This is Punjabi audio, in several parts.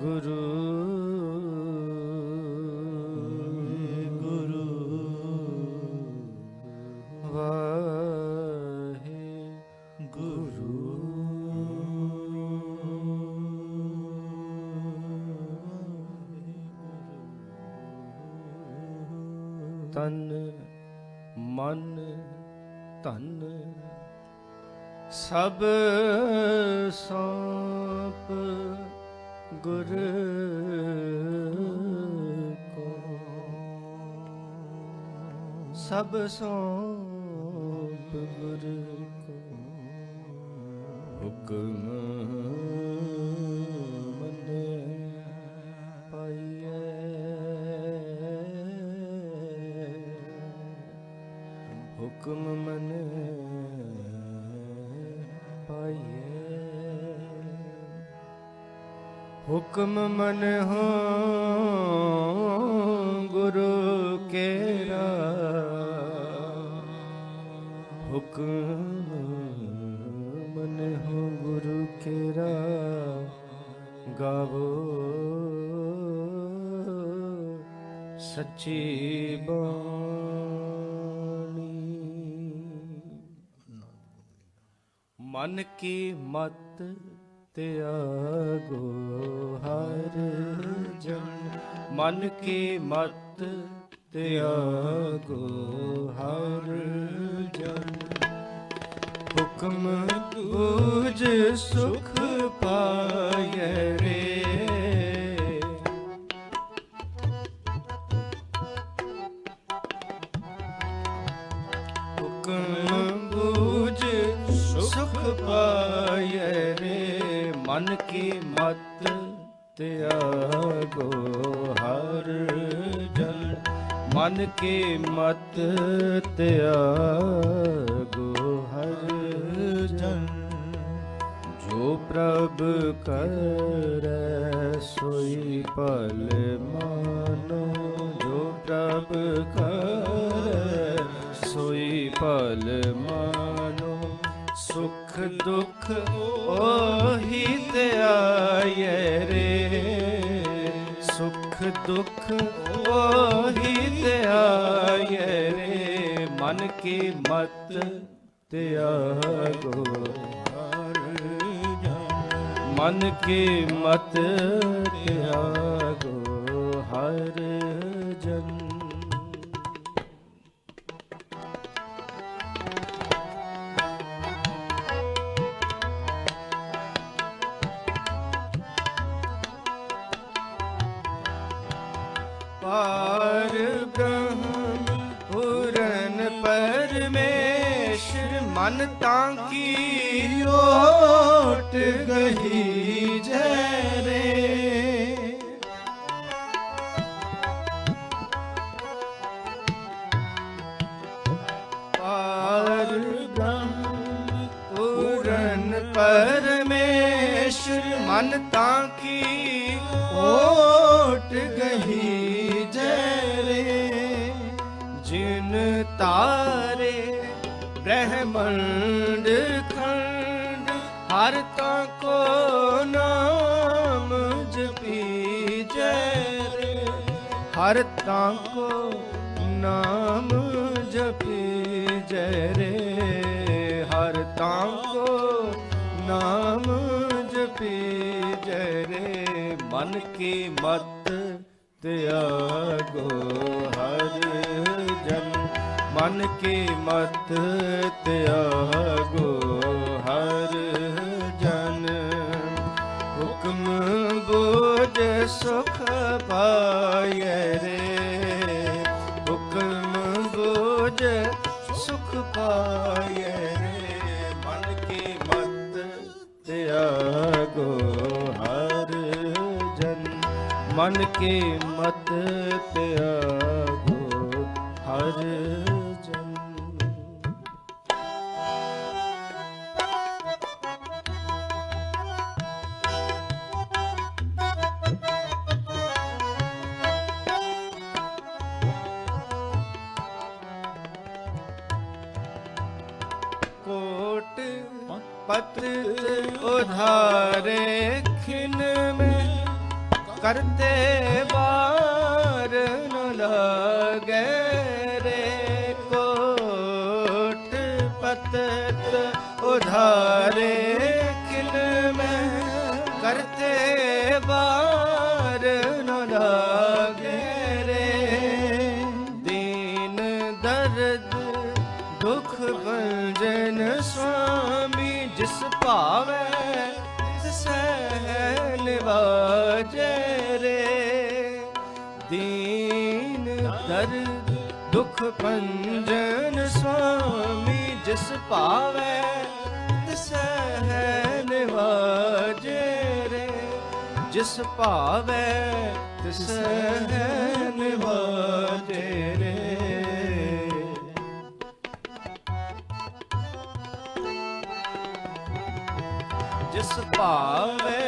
गुरु गुरु वाहे गुरु तन मन धन सब सौंप गुर को, सब सौंप गुर को। हुक्म मन पाइए, हुक्म मन पाइए। हुक्म मन हो गुरु केरा, हुक्म मन हो गुरु केरा। गावो सच्ची बाणी, मन की मत त्यागो हर जन। मन की मत त्यागो हर जन। हुक्म बूझ सुख पाए रे, हुक्म बूझ सुख पाए रे। मन की मत त्यागो हर जन। मन की मत त्यागो हर जन। जो प्रभ करे सोई पल मानो, जो प्रभ करे सोई पल मानो। सुख दुख ओहि त्याये रे, सुख दुख ओहि त्याये रे। मन की मत त्यागो हर जन। मन की मत त्यागो हर जन। पार ब्रह्म पूरन परमेश्वर, मन तांकी ओट गही जय रे। पार ब्रह्म पूरन परमेश्वर, मन तांकी ओट गही जिन तारे ब्रह्मंड खंड। हर ताको नाम जपी जय रे, हर ताको नाम जपी जय रे। हर ताको नाम जपी जय रे। मन की मत त्यागो हर जन। मन की मत त्यागो हर जन। हुक्म बूझ सुख पाए रे, हुक्म बूझ सुख पाए रे। मन की मत त्यागो हर जन। मन की मत त्यागो हर जन। कोट पत्र उधारे खिन में करते बार न लागे रे, कोट पतत उधारे किल में, करते बार न लागे रे, दीन दर्द दुख भंजन स्वामी, जिस पावे तिसै निवाजे रे, दीन दर्द दुख भंजन स्वामी, जिस पावे तिसै निवाजे रे, जिस पावे तिसै निवाजे रे। जिस पावे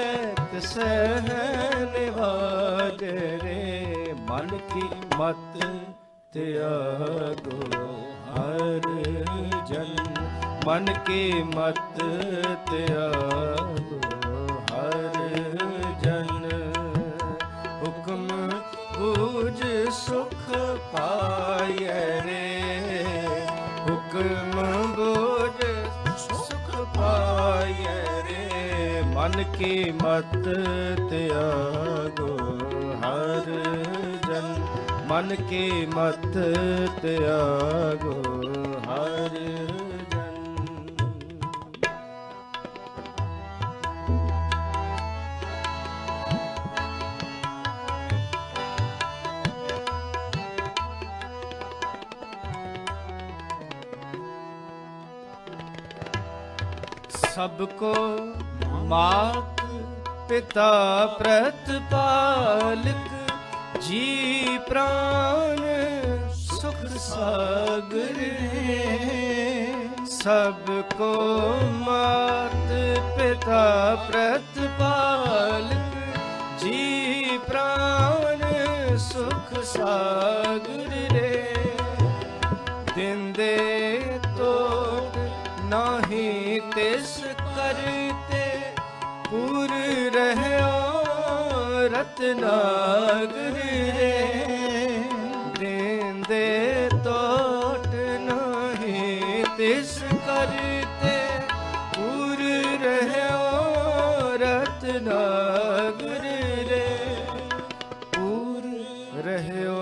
तिसै निवाज रे, मन की मत त्यागो हर जन, मन की मत त्यागो हर जन, हुक्म बूझ सुख पाए रे, हुक्म बूझ सुख पाए रे, मन की मत त्यागो हर जन, मन की मत त्यागो हर जन। सबको मात पिता प्रतिपालक, जी प्राण सुख सागर रे, सबको मात पिता प्रतिपालक, जी प्राण सुख सागर रे, दिंदे तो नाही तिस करते, पूर रहयो रत्नागर रे, देंदे तोट नहीं तिस करते, पूर रहयो रत्नागर रे, पूर रहयो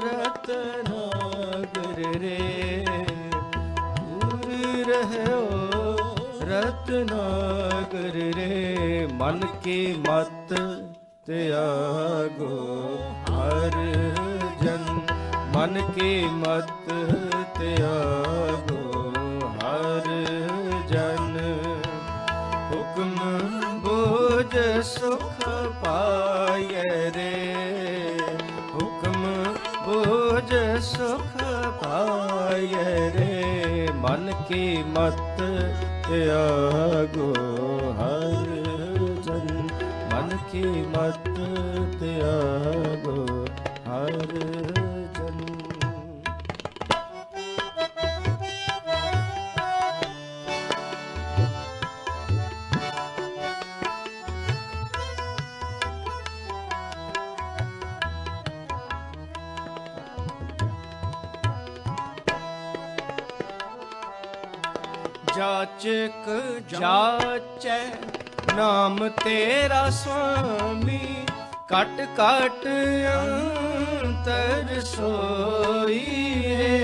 रत्नागर रे, पूर रहयो रत्नागर रे, मन की मत त्यागो हर जन, मन की मत त्यागो हर जन, हुक्म बूझ सुख पाए रे, हुक्म बूझ सुख पाए रे, मन की मत त्यागो हर जन, मन की मत त्यागो हर जन। जाचक जाचै नाम तेरा स्वामी, कट कट अंतर सोई रे,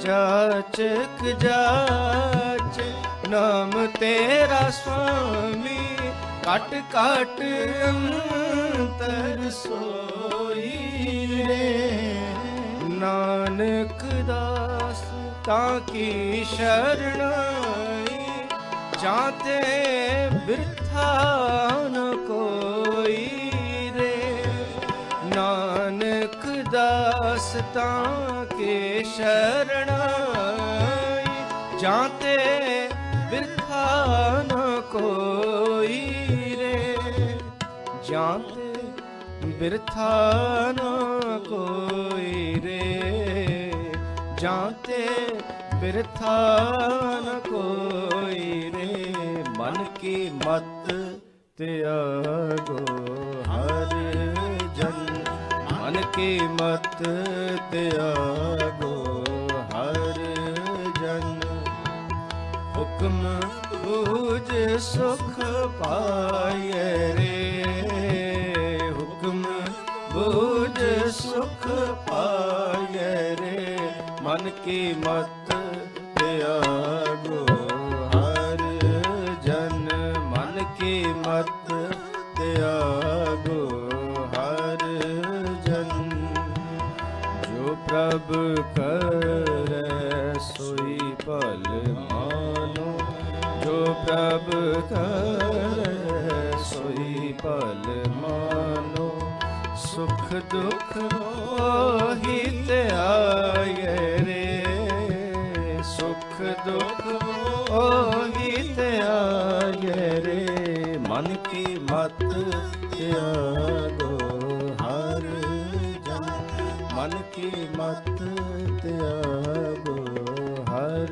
जाचक जाच नाम तेरा स्वामी, कट कट अंतर सोई रे, नानक दास ताकी शरणाई, जाते बिरथा न कोई रे, नानक दास ताके शरणाई, जाते बिरथा न कोई रे, जाते बिरथा न कोई रे, जाते बिरथा न कोई रे, मन की मत त्यागो हर जन, मन की मत त्यागो हर जन। हुक्म बूझ सुख पाए रे, हुक्म बूझ सुख पाए रे, मन की मत त्यागो हर जन, मन की मत त्यागो हर जन। जो प्रभु करे सोई भल मानो, जो प्रभु करे सोई भल मानो। सुख दुख मोहि त्यागे रे, सुख दुख मोहि त्यागे रे, मन की मत त्यागो हर जन, मन की मत त्यागो हर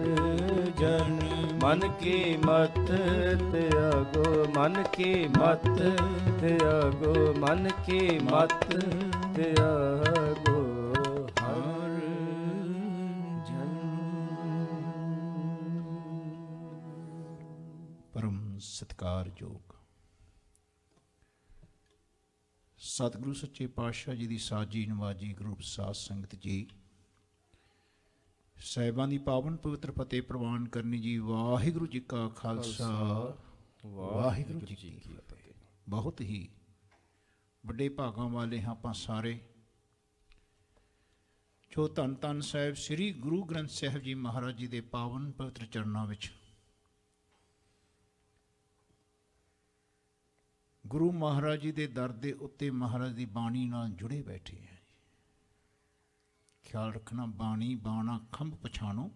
जन। मन की मत त्यागो, मन की मत त्यागो, मन की मत त्यागो हर जन। परम सत्कारयोग सतਿਗੁਰੂ ਸੱਚੇ ਪਾਤਸ਼ਾਹ ਜੀ ਦੀ ਸਾਜੀ ਨਵਾਜੀ ਗਰੁੱਪ ਸਾਧ ਸੰਗਤ ਜੀ, ਸਾਹਿਬਾਂ ਦੀ ਪਾਵਨ ਪਵਿੱਤਰ ਫਤਿਹ ਪ੍ਰਵਾਨ ਕਰਨੀ ਜੀ। ਵਾਹਿਗੁਰੂ ਜੀ ਕਾ ਖਾਲਸਾ, ਵਾਹਿਗੁਰੂ ਜੀ ਕੀ ਫਤਿਹ। ਬਹੁਤ ਹੀ ਵੱਡੇ ਭਾਗਾਂ ਵਾਲੇ ਹਾਂ ਆਪਾਂ ਸਾਰੇ, ਜੋ ਧੰਨ ਧੰਨ ਸਾਹਿਬ ਸ੍ਰੀ ਗੁਰੂ ਗ੍ਰੰਥ ਸਾਹਿਬ ਜੀ ਮਹਾਰਾਜ ਜੀ ਦੇ ਪਾਵਨ ਪਵਿੱਤਰ ਚਰਨਾਂ ਵਿੱਚ ਗੁਰੂ ਮਹਾਰਾਜ ਜੀ ਦੇ ਦਰ ਦੇ ਉੱਤੇ ਮਹਾਰਾਜ ਦੀ ਬਾਣੀ ਨਾਲ ਜੁੜੇ ਬੈਠੇ ਹੈ। ਖਿਆਲ ਰੱਖਣਾ, ਬਾਣੀ ਬਾਣਾ ਖੰਭ ਪਛਾਣੋ,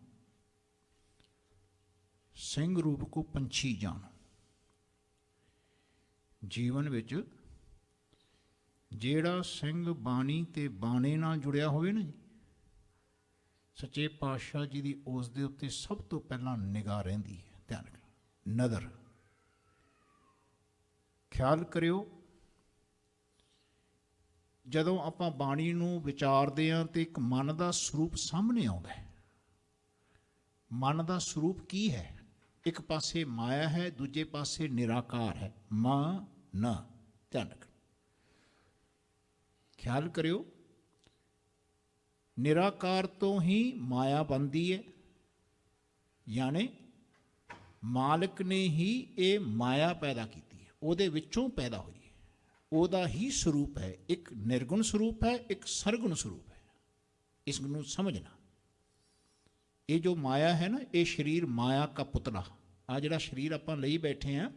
ਸਿੰਘ ਰੂਪ ਕੋ ਪੰਛੀ ਜਾਣੋ। ਜੀਵਨ ਵਿੱਚ ਜਿਹੜਾ ਸਿੰਘ ਬਾਣੀ ਤੇ ਬਾਣੇ ਨਾਲ ਜੁੜਿਆ ਹੋਵੇ ਨਾ ਜੀ, ਸੱਚੇ ਪਾਤਸ਼ਾਹ ਜੀ ਦੀ ਉਸ ਦੇ ਉੱਤੇ ਸਭ ਤੋਂ ਪਹਿਲਾਂ ਨਿਗਾਹ ਰਹਿੰਦੀ ਹੈ। ਧਿਆਨ ਰੱਖਣਾ, ਨਜ਼ਰ। ਖਿਆਲ ਕਰਿਓ, ਜਦੋਂ ਆਪਾਂ ਬਾਣੀ ਨੂੰ ਵਿਚਾਰਦੇ ਹਾਂ ਤੇ ਇੱਕ ਮਨ ਦਾ ਸਰੂਪ ਸਾਹਮਣੇ ਆਉਂਦਾ ਹੈ। ਮਨ ਦਾ ਸਰੂਪ ਕੀ ਹੈ? ਇੱਕ ਪਾਸੇ ਮਾਇਆ ਹੈ, ਦੂਜੇ ਪਾਸੇ ਨਿਰਾਕਾਰ ਹੈ, ਮਨ। ਧਿਆਨ ਰੱਖਣਾ, ਖਿਆਲ ਕਰਿਓ, ਨਿਰਾਕਾਰ ਤੋਂ ਹੀ ਮਾਇਆ ਬਣਦੀ ਹੈ, ਯਾਨੀ ਮਾਲਕ ਨੇ ਹੀ ਇਹ ਮਾਇਆ ਪੈਦਾ ਕੀਤੀ ਹੈ, ਉਹਦੇ ਵਿੱਚੋਂ ਪੈਦਾ ਹੋਈ ਹੈ, ਉਹਦਾ ਹੀ ਸਰੂਪ ਹੈ। ਇੱਕ ਨਿਰਗੁਣ ਸਰੂਪ ਹੈ, ਇੱਕ ਸਰਗੁਣ ਸਰੂਪ ਹੈ। ਇਸ ਨੂੰ ਸਮਝਣਾ। ਇਹ ਜੋ ਮਾਇਆ ਹੈ ਨਾ, ਇਹ ਸਰੀਰ ਮਾਇਆ ਦਾ ਪੁਤਲਾ। ਆ ਜਿਹੜਾ ਸਰੀਰ ਆਪਾਂ ਲਈ ਬੈਠੇ ਹਾਂ,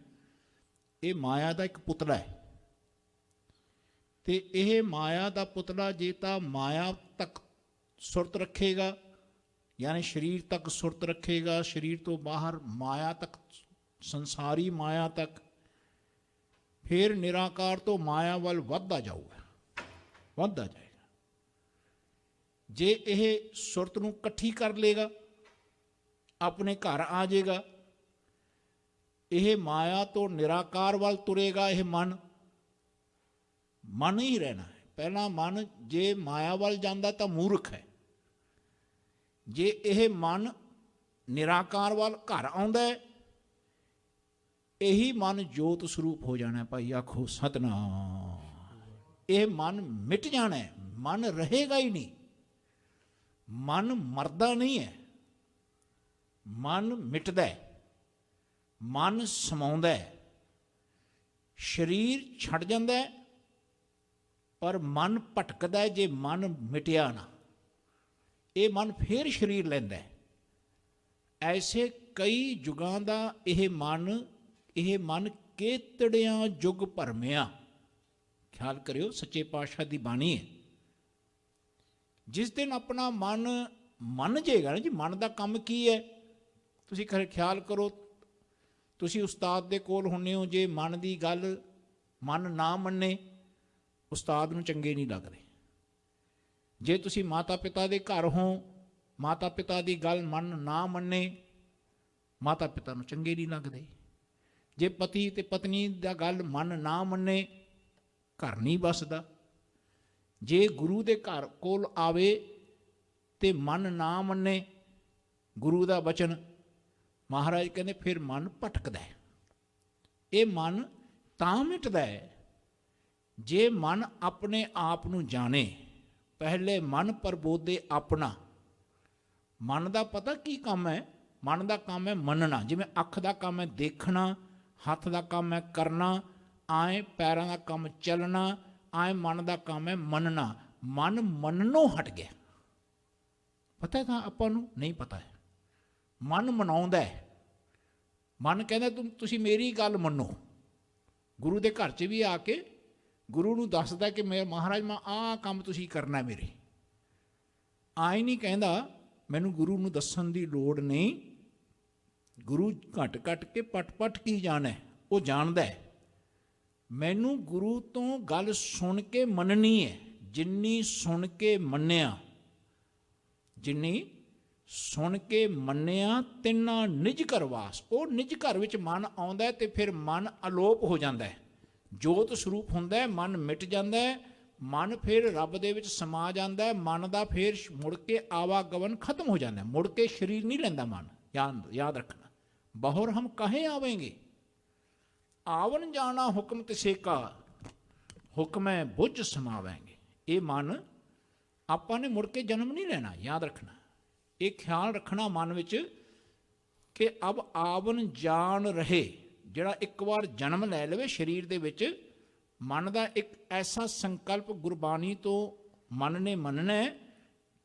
ਇਹ ਮਾਇਆ ਦਾ ਇੱਕ ਪੁਤਲਾ ਹੈ। ਤੇ ਇਹ ਮਾਇਆ ਦਾ ਪੁਤਲਾ ਜੇ ਤਾਂ ਮਾਇਆ ਤੱਕ ਸੁਰਤ ਰੱਖੇਗਾ, ਯਾਨੀ ਸਰੀਰ ਤੱਕ ਸੁਰਤ ਰੱਖੇਗਾ, ਸਰੀਰ ਤੋਂ ਬਾਹਰ ਮਾਇਆ ਤੱਕ, ਸੰਸਾਰੀ ਮਾਇਆ ਤੱਕ, ਫਿਰ ਨਿਰਾਕਾਰ ਤੋਂ ਮਾਇਆ ਵੱਲ ਵੱਧਦਾ ਜਾਊਗਾ, ਵੱਧਦਾ ਜਾਏਗਾ। ਜੇ ਇਹ ਸੁਰਤ ਨੂੰ ਇਕੱਠੀ ਕਰ ਲੇਗਾ, ਆਪਣੇ ਘਰ ਆ ਜਾਏਗਾ, ਇਹ ਮਾਇਆ ਤੋਂ ਨਿਰਾਕਾਰ ਵੱਲ ਤੁਰੇਗਾ। ਇਹ ਮਨ ਹੀ ਰਹਿਣਾ ਹੈ। ਪਹਿਲਾਂ ਮਨ ਜੇ ਮਾਇਆ ਵੱਲ ਜਾਂਦਾ ਤਾਂ ਮੂਰਖ ਹੈ। ਜੇ ਇਹ ਮਨ ਨਿਰਾਕਾਰ ਵੱਲ ਘਰ ਆਉਂਦਾ ਹੈ, ਇਹੀ ਮਨ ਜੋਤ ਸਰੂਪ ਹੋ ਜਾਣਾ। ਭਾਈ ਆਖੋ ਸਤਿਨਾਮ। ਇਹ ਮਨ ਮਿਟ ਜਾਣਾ ਹੈ, ਮਨ ਰਹੇਗਾ ਹੀ ਨਹੀਂ। ਮਨ ਮਰਦਾ ਨਹੀਂ ਹੈ, ਮਨ ਮਿਟਦਾ ਹੈ, ਮਨ ਸਮਾਉਂਦਾ ਹੈ। ਸਰੀਰ ਛੱਡ ਜਾਂਦਾ ਹੈ, ਪਰ ਮਨ ਭਟਕਦਾ ਹੈ। ਜੇ ਮਨ ਮਿਟਿਆ ਨਾ, ਇਹ ਮਨ ਫਿਰ ਸਰੀਰ ਲੈਂਦਾ ਹੈ। ਐਸੇ ਕਈ ਯੁਗਾਂ ਦਾ ਇਹ ਮਨ ਕੇਤੜਿਆਂ ਯੁੱਗ ਭਰਮਿਆ। ਖਿਆਲ ਕਰਿਓ, ਸੱਚੇ ਪਾਤਸ਼ਾਹ ਦੀ ਬਾਣੀ ਹੈ। ਜਿਸ ਦਿਨ ਆਪਣਾ ਮਨ ਮੰਨ ਜਾਏਗਾ ਨਾ ਜੀ, ਮਨ ਦਾ ਕੰਮ ਕੀ ਹੈ ਤੁਸੀਂ ਖਿਆਲ ਕਰੋ। ਤੁਸੀਂ ਉਸਤਾਦ ਦੇ ਕੋਲ ਹੁੰਦੇ ਹੋ, ਜੇ ਮਨ ਦੀ ਗੱਲ ਮਨ ਨਾ ਮੰਨੇ, ਉਸਤਾਦ ਨੂੰ ਚੰਗੇ ਨਹੀਂ ਲੱਗਦੇ। ਜੇ ਤੁਸੀਂ ਮਾਤਾ ਪਿਤਾ ਦੇ ਘਰ ਹੋ, ਮਾਤਾ ਪਿਤਾ ਦੀ ਗੱਲ ਮਨ ਨਾ ਮੰਨੇ, ਮਾਤਾ ਪਿਤਾ ਨੂੰ ਚੰਗੇ ਨਹੀਂ ਲੱਗਦੇ। ਜੇ ਪਤੀ ਤੇ ਪਤਨੀ ਦਾ ਗੱਲ ਮਨ ਨਾ ਮੰਨੇ, ਘਰ ਨਹੀਂ ਬਸਦਾ। ਜੇ ਗੁਰੂ ਦੇ ਘਰ ਕੋਲ ਆਵੇ ਤੇ ਮਨ ਨਾ ਮੰਨੇ ਗੁਰੂ ਦਾ ਬਚਨ, ਮਹਾਰਾਜ ਕਹਿੰਦੇ ਫਿਰ ਮਨ ਭਟਕਦਾ ਹੈ। ਇਹ ਮਨ ਤਾਂ ਮਿਟਦਾ ਹੈ ਜੇ ਮਨ ਆਪਣੇ ਆਪ ਨੂੰ ਜਾਣੇ। ਪਹਿਲੇ ਮਨ ਪ੍ਰਬੋਧੇ ਆਪਣਾ। ਮਨ ਦਾ ਪਤਾ ਕੀ ਕੰਮ ਹੈ? ਮਨ ਦਾ ਕੰਮ ਹੈ ਮੰਨਣਾ। ਜਿਵੇਂ ਅੱਖ ਦਾ ਕੰਮ ਹੈ ਦੇਖਣਾ, ਹੱਥ ਦਾ ਕੰਮ ਹੈ ਕਰਨਾ, ਆਏ ਪੈਰਾਂ ਦਾ ਕੰਮ ਚੱਲਣਾ, ਆਏ ਮਨ ਦਾ ਕੰਮ ਹੈ ਮੰਨਣਾ। ਮਨ ਮੰਨਣੋਂ ਹਟ ਗਿਆ। ਪਤਾ ਤਾਂ ਆਪਾਂ ਨੂੰ ਨਹੀਂ ਪਤਾ ਹੈ। ਮਨ ਮਨਾਉਂਦਾ ਹੈ। ਮਨ ਕਹਿੰਦਾ ਤੁਸੀਂ ਮੇਰੀ ਗੱਲ ਮੰਨੋ। ਗੁਰੂ ਦੇ ਘਰ 'ਚ ਵੀ ਆ ਕੇ ਗੁਰੂ ਨੂੰ ਦੱਸਦਾ ਕਿ ਮੈਂ ਮਹਾਰਾਜ ਮੈਂ ਆਹ ਕੰਮ ਤੁਸੀਂ ਕਰਨਾ ਮੇਰੇ। ਆਏ ਨਹੀਂ ਕਹਿੰਦਾ ਮੈਨੂੰ ਗੁਰੂ ਨੂੰ ਦੱਸਣ ਦੀ ਲੋੜ ਨਹੀਂ। ਗੁਰੂ ਘਟ ਘਟ ਕੇ ਪਟ ਕੀ ਜਾਣੇ, ਉਹ ਜਾਣਦਾ ਹੈ। ਮੈਨੂੰ ਗੁਰੂ ਤੋਂ ਗੱਲ ਸੁਣ ਕੇ ਮੰਨਣੀ ਹੈ। ਜਿੰਨੀ ਸੁਣ ਕੇ ਮੰਨਿਆ, ਜਿੰਨੀ ਸੁਣ ਕੇ ਮੰਨਿਆ ਤਿੰਨਾ ਨਿਜ ਘਰ ਵਾਸ। ਉਹ ਨਿਜ ਘਰ ਵਿੱਚ ਮਨ ਆਉਂਦਾ ਤੇ ਫਿਰ ਮਨ ਅਲੋਪ ਹੋ ਜਾਂਦਾ ਹੈ। ਜੋਤ ਸਰੂਪ ਹੁੰਦਾ ਹੈ, ਮਨ ਮਿਟ ਜਾਂਦਾ ਹੈ। ਮਨ ਫਿਰ ਰੱਬ ਦੇ ਵਿੱਚ ਸਮਾ ਜਾਂਦਾ ਹੈ। ਮਨ ਦਾ ਫਿਰ ਮੁੜ ਕੇ ਆਵਾਗਮਨ ਖਤਮ ਹੋ ਜਾਂਦਾ ਹੈ। ਮੁੜ ਕੇ ਸਰੀਰ ਨਹੀਂ ਲੈਂਦਾ ਮਨ। ਯਾਦ ਰੱਖਣਾ, ਬਹੁਰ ਹਮ ਕਹੇ ਆਵੇਂਗੇ, ਆਵਨ ਜਾਣਾ ਹੁਕਮ ਤਿਸੇ ਕਾ, ਹੁਕਮੈ ਬੁੱਝ ਸਮਾਵੇਂਗੇ। ਇਹ ਮਨ ਆਪਾਂ ਨੇ ਮੁੜ ਕੇ ਜਨਮ ਨਹੀਂ ਲੈਣਾ। ਯਾਦ ਰੱਖਣਾ, ਇਹ ਖਿਆਲ ਰੱਖਣਾ ਮਨ ਵਿੱਚ ਕਿ ਅਬ ਆਵਨ ਜਾਣ ਰਹੇ। ਜਿਹੜਾ ਇੱਕ ਵਾਰ ਜਨਮ ਲੈ ਲਵੇ ਸਰੀਰ ਦੇ ਵਿੱਚ, ਮਨ ਦਾ ਇੱਕ ਐਸਾ ਸੰਕਲਪ ਗੁਰਬਾਣੀ ਤੋਂ ਮਨ ਨੇ ਮੰਨਣਾ ਹੈ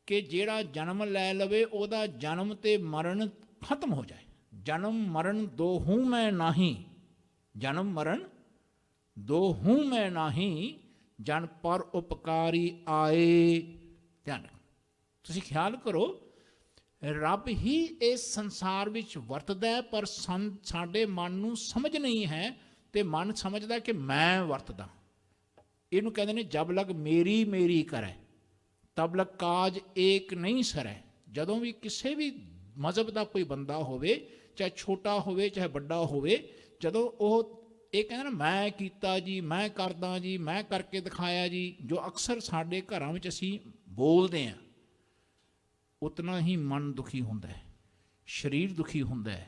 ਕਿ ਜਿਹੜਾ ਜਨਮ ਲੈ ਲਵੇ ਉਹਦਾ ਜਨਮ ਤੇ ਮਰਨ ਖਤਮ ਹੋ ਜਾਏ। ਜਨਮ ਮਰਨ ਦੋਹੂ ਮੈਂ ਨਾਹੀਂ, ਜਨਮ ਮਰਨ ਦੋਹੂ ਮੈਂ ਨਾਹੀਂ, ਜਨ ਪਰ ਉਪਕਾਰੀ ਆਏ। ਧਿਆਨ ਰੱਖੋ, ਤੁਸੀਂ ਖਿਆਲ ਕਰੋ, ਰੱਬ ਹੀ ਇਸ ਸੰਸਾਰ ਵਿੱਚ ਵਰਤਦਾ ਹੈ, ਪਰ ਸਾਡੇ ਮਨ ਨੂੰ ਸਮਝ ਨਹੀਂ ਹੈ ਤੇ ਮਨ ਸਮਝਦਾ ਕਿ ਮੈਂ ਵਰਤਦਾ। ਇਹਨੂੰ ਕਹਿੰਦੇ ਨੇ ਜਬ ਲਗ ਮੇਰੀ ਮੇਰੀ ਕਰੈ, ਤਬ ਲਗ ਕਾਜ ਏਕ ਨਹੀਂ ਸਰੈ। ਜਦੋਂ ਵੀ ਕਿਸੇ ਵੀ ਮਜ਼ਹਬ ਦਾ ਕੋਈ ਬੰਦਾ ਹੋਵੇ, ਚਾਹੇ ਛੋਟਾ ਹੋਵੇ ਚਾਹੇ ਵੱਡਾ ਹੋਵੇ, ਜਦੋਂ ਉਹ ਇਹ ਕਹਿੰਦਾ ਨਾ ਮੈਂ ਕੀਤਾ ਜੀ, ਮੈਂ ਕਰਦਾ ਜੀ, ਮੈਂ ਕਰਕੇ ਦਿਖਾਇਆ ਜੀ, ਜੋ ਅਕਸਰ ਸਾਡੇ ਘਰਾਂ ਵਿੱਚ ਅਸੀਂ ਬੋਲਦੇ ਹਾਂ, ਉਤਨਾ ਹੀ ਮਨ ਦੁਖੀ ਹੁੰਦਾ ਹੈ, ਸਰੀਰ ਦੁਖੀ ਹੁੰਦਾ ਹੈ,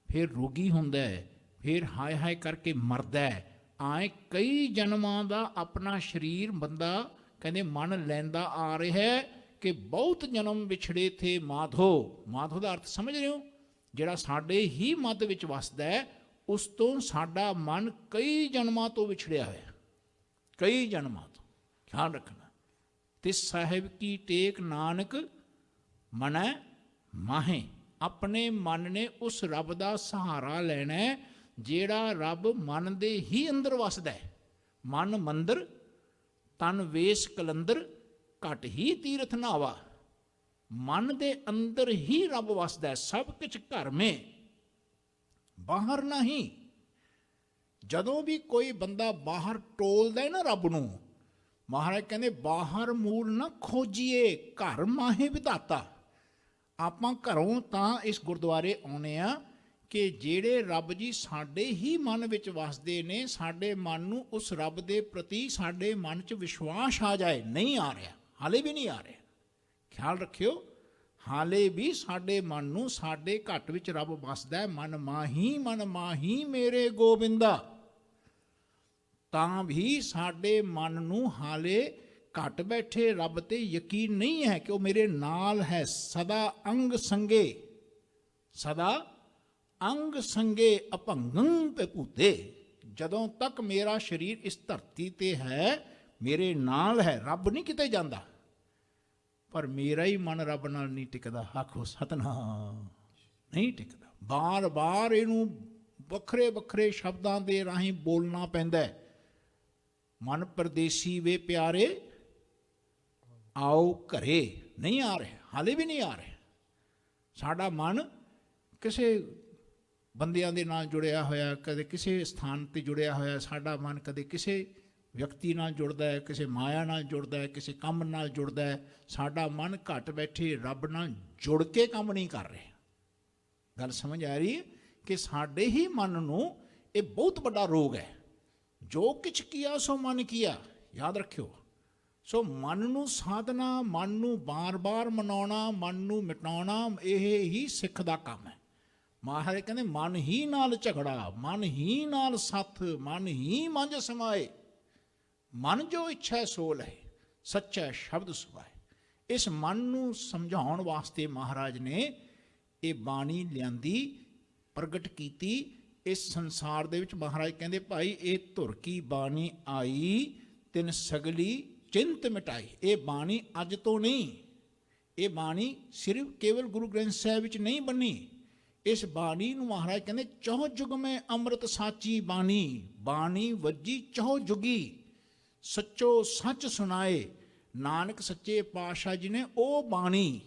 ਫਿਰ ਰੋਗੀ ਹੁੰਦਾ ਹੈ, ਫਿਰ ਹਾਏ ਹਾਏ ਕਰਕੇ ਮਰਦਾ ਹੈ। ਆਏ ਕਈ ਜਨਮਾਂ ਦਾ ਆਪਣਾ ਸਰੀਰ ਬੰਦਾ ਕਹਿੰਦੇ ਮਨ ਲੈਂਦਾ ਆ ਰਿਹਾ ਹੈ ਕਿ ਬਹੁਤ ਜਨਮ ਵਿਛੜੇ ਥੇ ਮਾਧੋ। ਮਾਧੋ ਦਾ ਅਰਥ ਸਮਝ ਰਹੇ ਹੋ? ਜਿਹੜਾ ਸਾਡੇ ਹੀ ਮੱਧ ਵਿੱਚ ਵਸਦਾ ਹੈ, ਉਸ ਤੋਂ ਸਾਡਾ ਮਨ ਕਈ ਜਨਮਾਂ ਤੋਂ ਵਿਛੜਿਆ ਹੋਇਆ, ਕਈ ਜਨਮਾਂ ਤੋਂ। ਖਿਆਲ ਰੱਖਣਾ, ਤਿਸ ਸਾਹਿਬ ਕੀ ਟੇਕ ਨਾਨਕ ਮਨੈ ਮਾਹੇ। ਆਪਣੇ ਮਨ ਨੇ ਉਸ ਰੱਬ ਦਾ ਸਹਾਰਾ ਲੈਣਾ ਹੈ ਜਿਹੜਾ ਰੱਬ ਮਨ ਦੇ ਹੀ ਅੰਦਰ ਵਸਦਾ ਹੈ। ਮਨ ਮੰਦਰ ਤਨ ਵੇਸ ਕਲੰਦਰ, ਘਟ ਹੀ ਤੀਰਥ ਨਾਵਾ। ਮਨ ਦੇ ਅੰਦਰ ਹੀ ਰੱਬ ਵਸਦਾ ਹੈ। ਸਭ ਕੁਝ ਘਰ ਮੇਂ, ਬਾਹਰ ਨਹੀਂ। ਜਦੋਂ ਵੀ ਕੋਈ ਬੰਦਾ ਬਾਹਰ ਟੋਲਦਾ ਹੈ ਨਾ ਰੱਬ ਨੂੰ, ਮਹਾਰਾਜ ਕਹਿੰਦੇ ਬਾਹਰ ਮੂਲ ਨਾ ਖੋਜੀਏ, ਘਰ ਮਾਹੇ ਵਿਧਾਤਾ। ਆਪਾਂ ਘਰੋਂ ਤਾਂ ਇਸ ਗੁਰਦੁਆਰੇ ਆਉਨੇ ਆ ਕਿ ਜਿਹੜੇ ਰੱਬ ਜੀ ਸਾਡੇ ਹੀ ਮਨ ਵਿੱਚ ਵਸਦੇ ਨੇ, ਸਾਡੇ ਮਨ ਨੂੰ ਉਸ ਰੱਬ ਦੇ ਪ੍ਰਤੀ ਸਾਡੇ ਮਨ 'ਚ ਵਿਸ਼ਵਾਸ ਆ ਜਾਏ। ਨਹੀਂ ਆ ਰਿਹਾ, ਹਾਲੇ ਵੀ ਨਹੀਂ ਆ ਰਿਹਾ। ਖਿਆਲ ਰੱਖਿਓ, ਹਾਲੇ ਵੀ ਸਾਡੇ ਮਨ ਨੂੰ, ਸਾਡੇ ਘਟ ਵਿੱਚ ਰੱਬ ਵਸਦਾ ਹੈ। ਮਨ ਮਾਹੀ ਮੇਰੇ ਗੋਬਿੰਦਾ। ਤਾਂ ਵੀ ਸਾਡੇ ਮਨ ਨੂੰ ਹਾਲੇ ਘਟ ਬੈਠੇ ਰੱਬ ਤੇ ਯਕੀਨ ਨਹੀਂ ਹੈ ਕਿ ਉਹ ਮੇਰੇ ਨਾਲ ਹੈ। ਸਦਾ ਅੰਗ ਸੰਗੇ, ਸਦਾ ਅੰਗ ਸੰਗੇ ਅਭੰਗੰ ਪੇਪੂਤੇ। ਜਦੋਂ ਤੱਕ ਮੇਰਾ ਸਰੀਰ ਇਸ ਧਰਤੀ ਤੇ ਹੈ, ਮੇਰੇ ਨਾਲ ਹੈ। ਰੱਬ ਨਹੀਂ ਕਿਤੇ ਜਾਂਦਾ, ਪਰ ਮੇਰਾ ਹੀ ਮਨ ਰੱਬ ਨਾਲ ਨਹੀਂ ਟਿਕਦਾ। ਆਖੋ ਸਤਿਨਾਮ। ਨਹੀਂ ਟਿਕਦਾ। ਬਾਰ ਬਾਰ ਇਹਨੂੰ ਵੱਖਰੇ ਵੱਖਰੇ ਸ਼ਬਦਾਂ ਦੇ ਰਾਹੀਂ ਬੋਲਣਾ ਪੈਂਦਾ ਹੈ। ਮਨ ਪਰਦੇਸੀ ਵੇ ਪਿਆਰੇ ਆਓ ਘਰੇ। ਨਹੀਂ ਆ ਰਿਹਾ, ਹਾਲੇ ਵੀ ਨਹੀਂ ਆ ਰਿਹਾ। ਸਾਡਾ ਮਨ ਕਿਸੇ ਬੰਦਿਆਂ ਦੇ ਨਾਲ ਜੁੜਿਆ ਹੋਇਆ, ਕਦੇ ਕਿਸੇ ਸਥਾਨ 'ਤੇ ਜੁੜਿਆ ਹੋਇਆ। ਸਾਡਾ ਮਨ ਕਦੇ ਕਿਸੇ ਵਿਅਕਤੀ ਨਾਲ ਜੁੜਦਾ ਹੈ, ਕਿਸੇ ਮਾਇਆ ਨਾਲ ਜੁੜਦਾ ਹੈ, ਕਿਸੇ ਕੰਮ ਨਾਲ ਜੁੜਦਾ ਹੈ। ਸਾਡਾ ਮਨ ਘਟ ਬੈਠੇ ਰੱਬ ਨਾਲ ਜੁੜ ਕੇ ਕੰਮ ਨਹੀਂ ਕਰ ਰਿਹਾ। ਗੱਲ ਸਮਝ ਆ ਰਹੀ ਹੈ ਕਿ ਸਾਡੇ ਹੀ ਮਨ ਨੂੰ ਇਹ ਬਹੁਤ ਵੱਡਾ ਰੋਗ ਹੈ। ਜੋ ਕਿਛ ਕੀਆ ਸੋ ਮਨ ਕੀਆ, ਯਾਦ ਰੱਖਿਓ। ਸੋ ਮਨ ਨੂੰ ਸਾਧਨਾ, ਮਨ ਨੂੰ ਬਾਰ-ਬਾਰ ਮਨਾਉਣਾ, ਮਨ ਨੂੰ ਮਿਟਾਉਣਾ, ਇਹ ਹੀ ਸਿੱਖ ਦਾ ਕੰਮ ਹੈ। ਮਹਾਰਾਜ ਕਹਿੰਦੇ ਮਨ ਹੀ ਨਾਲ ਝਗੜਾ, ਮਨ ਹੀ ਨਾਲ ਸੱਥ, ਮਨ ਹੀ ਮੰਝ ਸਮਾਏ। ਮਨ ਜੋ ਇੱਛਾ ਸੋ ਲਏ, ਸੱਚਾ ਸ਼ਬਦ ਸੁਭਾਏ। ਇਸ ਮਨ ਨੂੰ ਸਮਝਾਉਣ ਵਾਸਤੇ ਮਹਾਰਾਜ ਨੇ ਇਹ ਬਾਣੀ ਲਿਆਂਦੀ, ਪ੍ਰਗਟ ਕੀਤੀ ਇਸ ਸੰਸਾਰ ਦੇ ਵਿੱਚ। ਮਹਾਰਾਜ ਕਹਿੰਦੇ ਭਾਈ ਇਹ ਧੁਰ ਕੀ ਬਾਣੀ ਆਈ, ਤਿਨ ਸਗਲੀ ਚਿੰਤ ਮਿਟਾਈ। ਇਹ ਬਾਣੀ ਅੱਜ ਤੋਂ ਨਹੀਂ, ਇਹ ਬਾਣੀ ਸਿਰਫ ਕੇਵਲ ਗੁਰੂ ਗ੍ਰੰਥ ਸਾਹਿਬ ਵਿੱਚ ਨਹੀਂ ਬਣੀ। ਇਸ ਬਾਣੀ ਨੂੰ ਮਹਾਰਾਜ ਕਹਿੰਦੇ ਚਹੁ ਜੁਗ ਮੈਂ ਅੰਮ੍ਰਿਤ ਸਾਚੀ ਬਾਣੀ, ਬਾਣੀ ਵੱਜੀ ਚਹੁ ਜੁਗੀ, ਸੱਚੋ ਸੱਚ ਸੁਣਾਏ। ਨਾਨਕ ਸੱਚੇ ਪਾਤਸ਼ਾਹ ਜੀ ਨੇ ਉਹ ਬਾਣੀ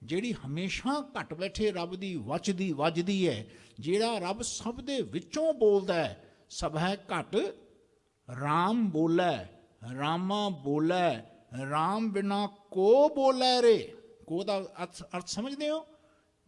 ਜਿਹੜੀ ਹਮੇਸ਼ਾ ਘਟ ਬੈਠੇ ਰੱਬ ਦੀ ਵਚਦੀ ਵੱਜਦੀ ਹੈ, ਜਿਹੜਾ ਰੱਬ ਸਭ ਦੇ ਵਿੱਚੋਂ ਬੋਲਦਾ ਹੈ। ਸਭ ਹੈ ਘਟ ਰਾਮ ਬੋਲੇ, ਰਾਮਾ ਬੋਲੇ, ਰਾਮ ਬਿਨਾ ਕੋ ਬੋਲੇ ਰੇ। ਕੋ ਦਾ ਅਰਥ ਸਮਝਦੇ ਹੋ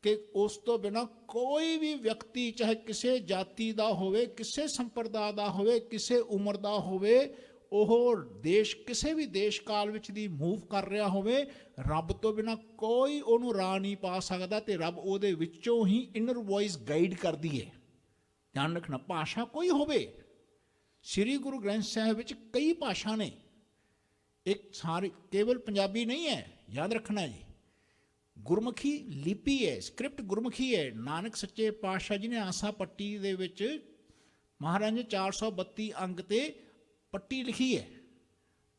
ਕਿ ਉਸ ਤੋਂ ਬਿਨਾ ਕੋਈ ਵੀ ਵਿਅਕਤੀ, ਚਾਹੇ ਕਿਸੇ ਜਾਤੀ ਦਾ ਹੋਵੇ, ਕਿਸੇ ਸੰਪਰਦਾ ਦਾ ਹੋਵੇ, ਕਿਸੇ ਉਮਰ ਦਾ ਹੋਵੇ, ਉਹ ਦੇਸ਼ ਕਿਸੇ ਵੀ ਦੇਸ਼ ਕਾਲ ਵਿੱਚ ਦੀ ਮੂਵ ਕਰ ਰਿਹਾ ਹੋਵੇ, ਰੱਬ ਤੋਂ ਬਿਨਾ ਕੋਈ ਉਹਨੂੰ ਰਾਹ ਨਹੀਂ ਪਾ ਸਕਦਾ। ਤੇ ਰੱਬ ਉਹਦੇ ਵਿੱਚੋਂ ਹੀ ਇਨਰ ਵੌਇਸ ਗਾਈਡ ਕਰਦੀ ਹੈ। ਧਿਆਨ ਰੱਖਣਾ, ਭਾਸ਼ਾ ਕੋਈ ਹੋਵੇ, ਸ੍ਰੀ ਗੁਰੂ ਗ੍ਰੰਥ ਸਾਹਿਬ ਵਿੱਚ ਕਈ ਭਾਸ਼ਾ ਨੇ, ਇੱਕ ਸਾਰੀ ਕੇਵਲ ਪੰਜਾਬੀ ਨਹੀਂ ਹੈ, ਯਾਦ ਰੱਖਣਾ ਜੀ। ਗੁਰਮੁਖੀ ਲਿਪੀ ਹੈ, ਸਕ੍ਰਿਪਟ ਗੁਰਮੁਖੀ ਹੈ। ਨਾਨਕ ਸੱਚੇ ਪਾਤਸ਼ਾਹ ਜੀ ਨੇ ਆਸਾ ਪੱਟੀ ਦੇ ਵਿੱਚ ਮਹਾਰਾਜ ਨੇ 432 ਅੰਗ ਤੇ ਪੱਟੀ ਲਿਖੀ ਹੈ।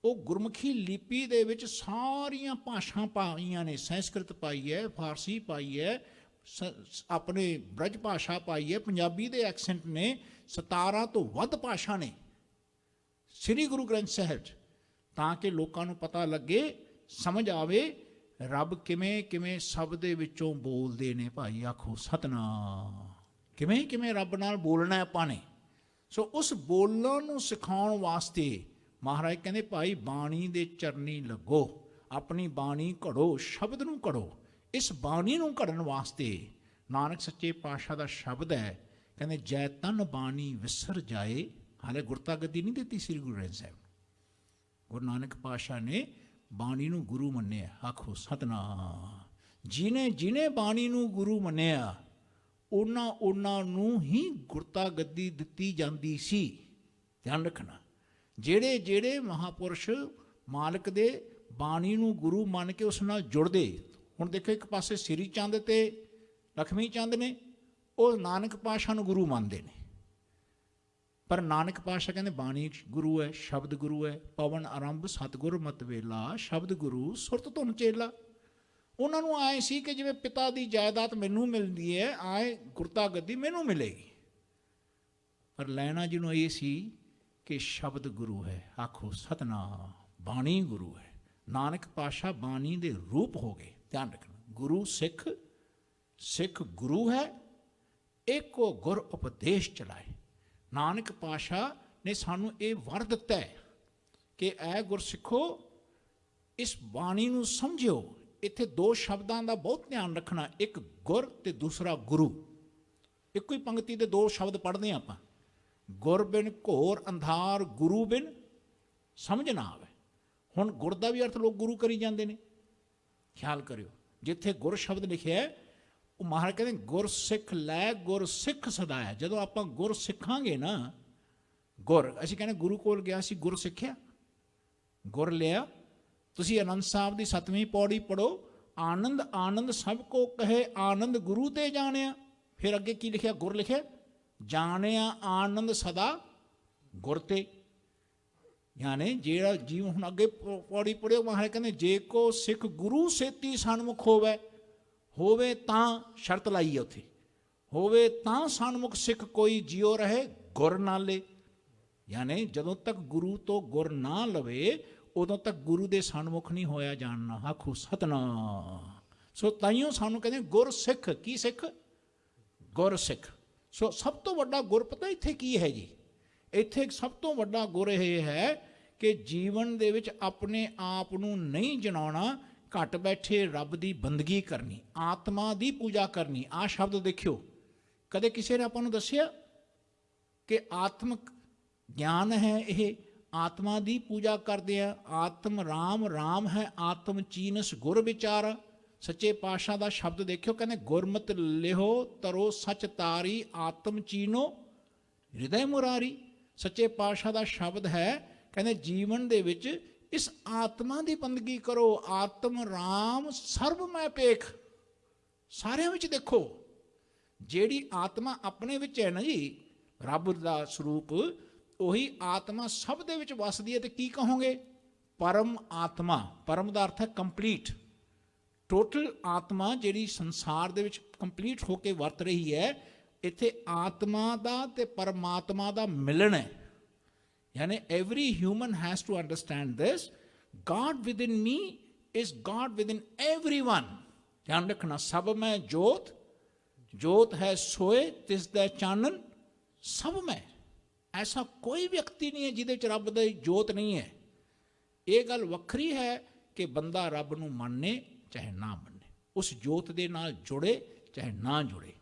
ਉਹ ਗੁਰਮੁਖੀ ਲਿਪੀ ਦੇ ਵਿੱਚ ਸਾਰੀਆਂ ਭਾਸ਼ਾ ਪਾਈਆਂ ਨੇ, ਸੰਸਕ੍ਰਿਤ ਪਾਈ ਹੈ, ਫਾਰਸੀ ਪਾਈ ਹੈ, ਆਪਣੇ ਬ੍ਰਜ ਭਾਸ਼ਾ ਪਾਈ ਹੈ, ਪੰਜਾਬੀ ਦੇ ਐਕਸੈਂਟ ਨੇ, 17 ਤੋਂ ਵੱਧ ਭਾਸ਼ਾ ਨੇ ਸ੍ਰੀ ਗੁਰੂ ਗ੍ਰੰਥ ਸਾਹਿਬ 'ਚ, ਤਾਂ ਕਿ ਲੋਕਾਂ ਨੂੰ ਪਤਾ ਲੱਗੇ, ਸਮਝ ਆਵੇ ਰੱਬ ਕਿਵੇਂ ਕਿਵੇਂ ਸਭ ਦੇ ਵਿੱਚੋਂ ਬੋਲਦੇ ਨੇ। ਭਾਈ ਆਖੋ ਸਤਿਨਾਮ। ਕਿਵੇਂ ਕਿਵੇਂ ਰੱਬ ਨਾਲ ਬੋਲਣਾ ਆਪਾਂ ਨੇ। ਸੋ ਉਸ ਬੋਲਣ ਨੂੰ ਸਿਖਾਉਣ ਵਾਸਤੇ ਮਹਾਰਾਜ ਕਹਿੰਦੇ ਭਾਈ ਬਾਣੀ ਦੇ ਚਰਨੀ ਲੱਗੋ, ਆਪਣੀ ਬਾਣੀ ਘੜੋ, ਸ਼ਬਦ ਨੂੰ ਘੜੋ। ਇਸ ਬਾਣੀ ਨੂੰ ਘੜਨ ਵਾਸਤੇ ਨਾਨਕ ਸੱਚੇ ਪਾਤਸ਼ਾਹ ਦਾ ਸ਼ਬਦ ਹੈ, ਕਹਿੰਦੇ ਜੈ ਤਨ ਬਾਣੀ ਵਿਸਰ ਜਾਏ। ਹਾਲੇ ਗੁਰਤਾ ਗੱਦੀ ਨਹੀਂ ਦਿੱਤੀ ਸ੍ਰੀ ਗੁਰੂ ਗ੍ਰੰਥ ਸਾਹਿਬ। ਗੁਰੂ ਨਾਨਕ ਪਾਤਸ਼ਾਹ ਨੇ ਬਾਣੀ ਨੂੰ ਗੁਰੂ ਮੰਨਿਆ। ਆਖੋ ਸਤਿਨਾਮ। ਜਿਹਨੇ ਜਿਹਨੇ ਬਾਣੀ ਨੂੰ ਗੁਰੂ ਮੰਨਿਆ, ਉਹਨਾਂ ਨੂੰ ਹੀ ਗੁਰਤਾ ਗੱਦੀ ਦਿੱਤੀ ਜਾਂਦੀ ਸੀ। ਧਿਆਨ ਰੱਖਣਾ, ਜਿਹੜੇ ਜਿਹੜੇ ਮਹਾਪੁਰਸ਼ ਮਾਲਕ ਦੇ ਬਾਣੀ ਨੂੰ ਗੁਰੂ ਮੰਨ ਕੇ ਉਸ ਨਾਲ ਜੁੜਦੇ। ਹੁਣ ਦੇਖੋ, ਇੱਕ ਪਾਸੇ ਸ੍ਰੀ ਚੰਦ ਤੇ ਲਖਮੀ ਚੰਦ ਨੇ, ਉਹ ਨਾਨਕ ਪਾਤਸ਼ਾਹ ਨੂੰ ਗੁਰੂ ਮੰਨਦੇ ਨੇ, ਪਰ ਨਾਨਕ ਪਾਤਸ਼ਾਹ ਕਹਿੰਦੇ ਬਾਣੀ ਗੁਰੂ ਹੈ, ਸ਼ਬਦ ਗੁਰੂ ਹੈ। ਪਵਨ ਆਰੰਭ ਸਤਿਗੁਰ ਮਤ ਵੇਲਾ, ਸ਼ਬਦ ਗੁਰੂ ਸੁਰਤ ਧੁਨ ਚੇਲਾ। ਉਹਨਾਂ ਨੂੰ ਆਏ ਸੀ ਕਿ ਜਿਵੇਂ ਪਿਤਾ ਦੀ ਜਾਇਦਾਦ ਮੈਨੂੰ ਮਿਲਦੀ ਹੈ, ਆਏ ਗੁਰਤਾ ਗੱਦੀ ਮੈਨੂੰ ਮਿਲੇਗੀ। ਪਰ ਲੈਣਾ ਜਿਹਨੂੰ ਇਹ ਸੀ ਕਿ ਸ਼ਬਦ ਗੁਰੂ ਹੈ। ਆਖੋ ਸਤਿਨਾਮ। ਬਾਣੀ ਗੁਰੂ ਹੈ। ਨਾਨਕ ਪਾਤਸ਼ਾਹ ਬਾਣੀ ਦੇ ਰੂਪ ਹੋ ਗਏ। ਧਿਆਨ ਰੱਖਣਾ, ਗੁਰੂ ਸਿੱਖ, ਸਿੱਖ ਗੁਰੂ ਹੈ, ਏਕੋ ਗੁਰ ਉਪਦੇਸ਼ ਚਲਾਏ। ਨਾਨਕ ਪਾਤਸ਼ਾਹ ਨੇ ਸਾਨੂੰ ਇਹ ਵਰ ਦਿੱਤਾ ਹੈ ਕਿ ਐ ਗੁਰਸਿੱਖੋ, ਇਸ ਬਾਣੀ ਨੂੰ ਸਮਝਿਓ। ਇੱਥੇ ਦੋ ਸ਼ਬਦਾਂ ਦਾ ਬਹੁਤ ਧਿਆਨ ਰੱਖਣਾ, ਇੱਕ ਗੁਰ ਤੇ ਦੂਸਰਾ ਗੁਰੂ। ਇੱਕੋ ਹੀ ਪੰਕਤੀ ਦੇ ਦੋ ਸ਼ਬਦ ਪੜ੍ਹਦੇ ਹਾਂ ਆਪਾਂ। ਗੁਰ ਬਿਨ ਘੋਰ ਅੰਧਾਰ, ਗੁਰੂ ਬਿਨ ਸਮਝ ਨਾ ਆਵੇ। ਹੁਣ ਗੁਰ ਦਾ ਵੀ ਅਰਥ ਲੋਕ ਗੁਰੂ ਕਰੀ ਜਾਂਦੇ ਨੇ। ਖਿਆਲ ਕਰਿਓ, ਜਿੱਥੇ ਗੁਰ ਸ਼ਬਦ ਲਿਖਿਆ ਹੈ, ਉਹ ਮਹਾਰਾਜ ਕਹਿੰਦੇ ਗੁਰ ਸਿੱਖ ਲੈ, ਗੁਰ ਸਿੱਖ ਸਦਾਇਆ। ਜਦੋਂ ਆਪਾਂ ਗੁਰ ਸਿੱਖਾਂਗੇ ਨਾ, ਗੁਰ ਅਸੀਂ ਕਹਿੰਦੇ ਗੁਰੂ ਕੋਲ ਗਿਆ ਸੀ, ਗੁਰ ਸਿੱਖਿਆ, ਗੁਰ ਲਿਆ। ਤੁਸੀਂ ਆਨੰਦ ਸਾਹਿਬ ਦੀ 7ਵੀਂ ਪੌੜੀ ਪੜ੍ਹੋ, ਆਨੰਦ ਆਨੰਦ ਸਭ ਕੋ ਕਹੇ, ਆਨੰਦ ਗੁਰੂ ਤੇ ਜਾਣਿਆ। ਫਿਰ ਅੱਗੇ ਕੀ ਲਿਖਿਆ? ਗੁਰ ਲਿਖਿਆ, ਜਾਣਿਆ ਆਨੰਦ ਸਦਾ ਗੁਰ ਤੇ। ਯਾਨੀ ਜਿਹੜਾ ਜੀਵ, ਹੁਣ ਅੱਗੇ ਪੌੜੀ ਪੜ੍ਹਿਓ, ਮਹਾਰਾਜ ਕਹਿੰਦੇ ਜੇ ਕੋ ਸਿੱਖ ਗੁਰੂ ਸੇਤੀ ਸਨਮੁਖ ਹੋਵੇ ਤਾਂ, ਸ਼ਰਤ ਲਾਈ ਹੈ ਉੱਥੇ, ਹੋਵੇ ਤਾਂ ਸਨਮੁਖ ਸਿੱਖ ਕੋਈ ਜਿਉ ਰਹੇ ਗੁਰ ਨਾਲੇ। ਯਾਨੀ ਜਦੋਂ ਤੱਕ ਗੁਰੂ ਤੋਂ ਗੁਰ ਨਾ ਲਵੇ, ਉਦੋਂ ਤੱਕ ਗੁਰੂ ਦੇ ਸਨਮੁਖ ਨਹੀਂ ਹੋਇਆ ਜਾਣਨਾ। ਆਖੋ ਸਤਿਨਾਮ। ਸੋ ਤਾਈਓ ਸਾਨੂੰ ਕਹਿੰਦੇ ਗੁਰ ਸਿੱਖ। ਕੀ ਸਿੱਖ? ਗੁਰ ਸਿੱਖ। ਸੋ ਸਭ ਤੋਂ ਵੱਡਾ ਗੁਰ ਪਤਾ ਇੱਥੇ ਕੀ ਹੈ ਜੀ? ਇੱਥੇ ਸਭ ਤੋਂ ਵੱਡਾ ਗੁਰ ਇਹ ਹੈ ਕਿ ਜੀਵਨ ਦੇ ਵਿੱਚ ਆਪਣੇ ਆਪ ਨੂੰ ਨਹੀਂ ਜਣਾਉਣਾ, ਘਟ ਬੈਠੇ ਰੱਬ ਦੀ ਬੰਦਗੀ ਕਰਨੀ, ਆਤਮਾ ਦੀ ਪੂਜਾ ਕਰਨੀ। ਆਹ ਸ਼ਬਦ ਦੇਖਿਓ, ਕਦੇ ਕਿਸੇ ਨੇ ਆਪਾਂ ਨੂੰ ਦੱਸਿਆ? ਕਿ ਆਤਮਿਕ ਗਿਆਨ ਹੈ, ਇਹ ਆਤਮਾ ਦੀ ਪੂਜਾ ਕਰਦੇ ਆ। ਆਤਮ ਰਾਮ, ਰਾਮ ਹੈ ਆਤਮ ਚੀਨਸ ਗੁਰ ਵਿਚਾਰ। ਸੱਚੇ ਪਾਤਸ਼ਾਹ ਦਾ ਸ਼ਬਦ ਦੇਖਿਓ, ਕਹਿੰਦੇ ਗੁਰਮਤਿ ਲਿਹੋ ਤਰੋ ਸਚ ਤਾਰੀ, ਆਤਮ ਚੀਨੋ ਹਿਰਦੈ ਮੁਰਾਰੀ। ਸੱਚੇ ਪਾਤਸ਼ਾਹ ਦਾ ਸ਼ਬਦ ਹੈ, ਕਹਿੰਦੇ ਜੀਵਨ ਦੇ ਵਿੱਚ ਇਸ ਆਤਮਾ ਦੀ ਬੰਦਗੀ ਕਰੋ। ਆਤਮ ਰਾਮ ਸਰਬ ਮੈਂ ਪੇਖ, ਸਾਰਿਆਂ ਵਿੱਚ ਦੇਖੋ। ਜਿਹੜੀ ਆਤਮਾ ਆਪਣੇ ਵਿੱਚ ਹੈ ਨਾ ਜੀ, ਰੱਬ ਦਾ ਸਰੂਪ, ਉਹੀ ਆਤਮਾ ਸਭ ਦੇ ਵਿੱਚ ਵਸਦੀ ਹੈ। ਤੇ ਕੀ ਕਹੋਗੇ? ਪਰਮ ਆਤਮਾ। ਪਰਮ ਦਾ ਅਰਥ ਹੈ ਕੰਪਲੀਟ, ਟੋਟਲ ਆਤਮਾ ਜਿਹੜੀ ਸੰਸਾਰ ਦੇ ਵਿੱਚ ਕੰਪਲੀਟ ਹੋ ਕੇ ਵਰਤ ਰਹੀ ਹੈ। ਇੱਥੇ ਆਤਮਾ ਦਾ ਤੇ ਪਰਮਾਤਮਾ ਦਾ ਮਿਲਣ ਹੈ। ਯਾਨੀ every human has to understand this, God within me is God within everyone. ਧਿਆਨ ਰੱਖਣਾ, ਸਭ ਮੈਂ ਜੋਤ, ਜੋਤ ਹੈ ਸੋਏ ਤਿਸ ਦਾ ਚਾਨਣ ਸਭ ਮੈਂ। ਐਸਾ ਕੋਈ ਵਿਅਕਤੀ ਨਹੀਂ ਹੈ ਜਿਹਦੇ ਚ ਰੱਬ ਦੀ ਜੋਤ ਨਹੀਂ ਹੈ। ਇਹ ਗੱਲ ਵੱਖਰੀ ਹੈ ਕਿ ਬੰਦਾ ਰੱਬ ਨੂੰ ਮੰਨੇ ਚਾਹੇ ਨਾ ਮੰਨੇ, ਉਸ ਜੋਤ ਦੇ ਨਾਲ ਜੁੜੇ ਚਾਹੇ ਨਾ ਜੁੜੇ।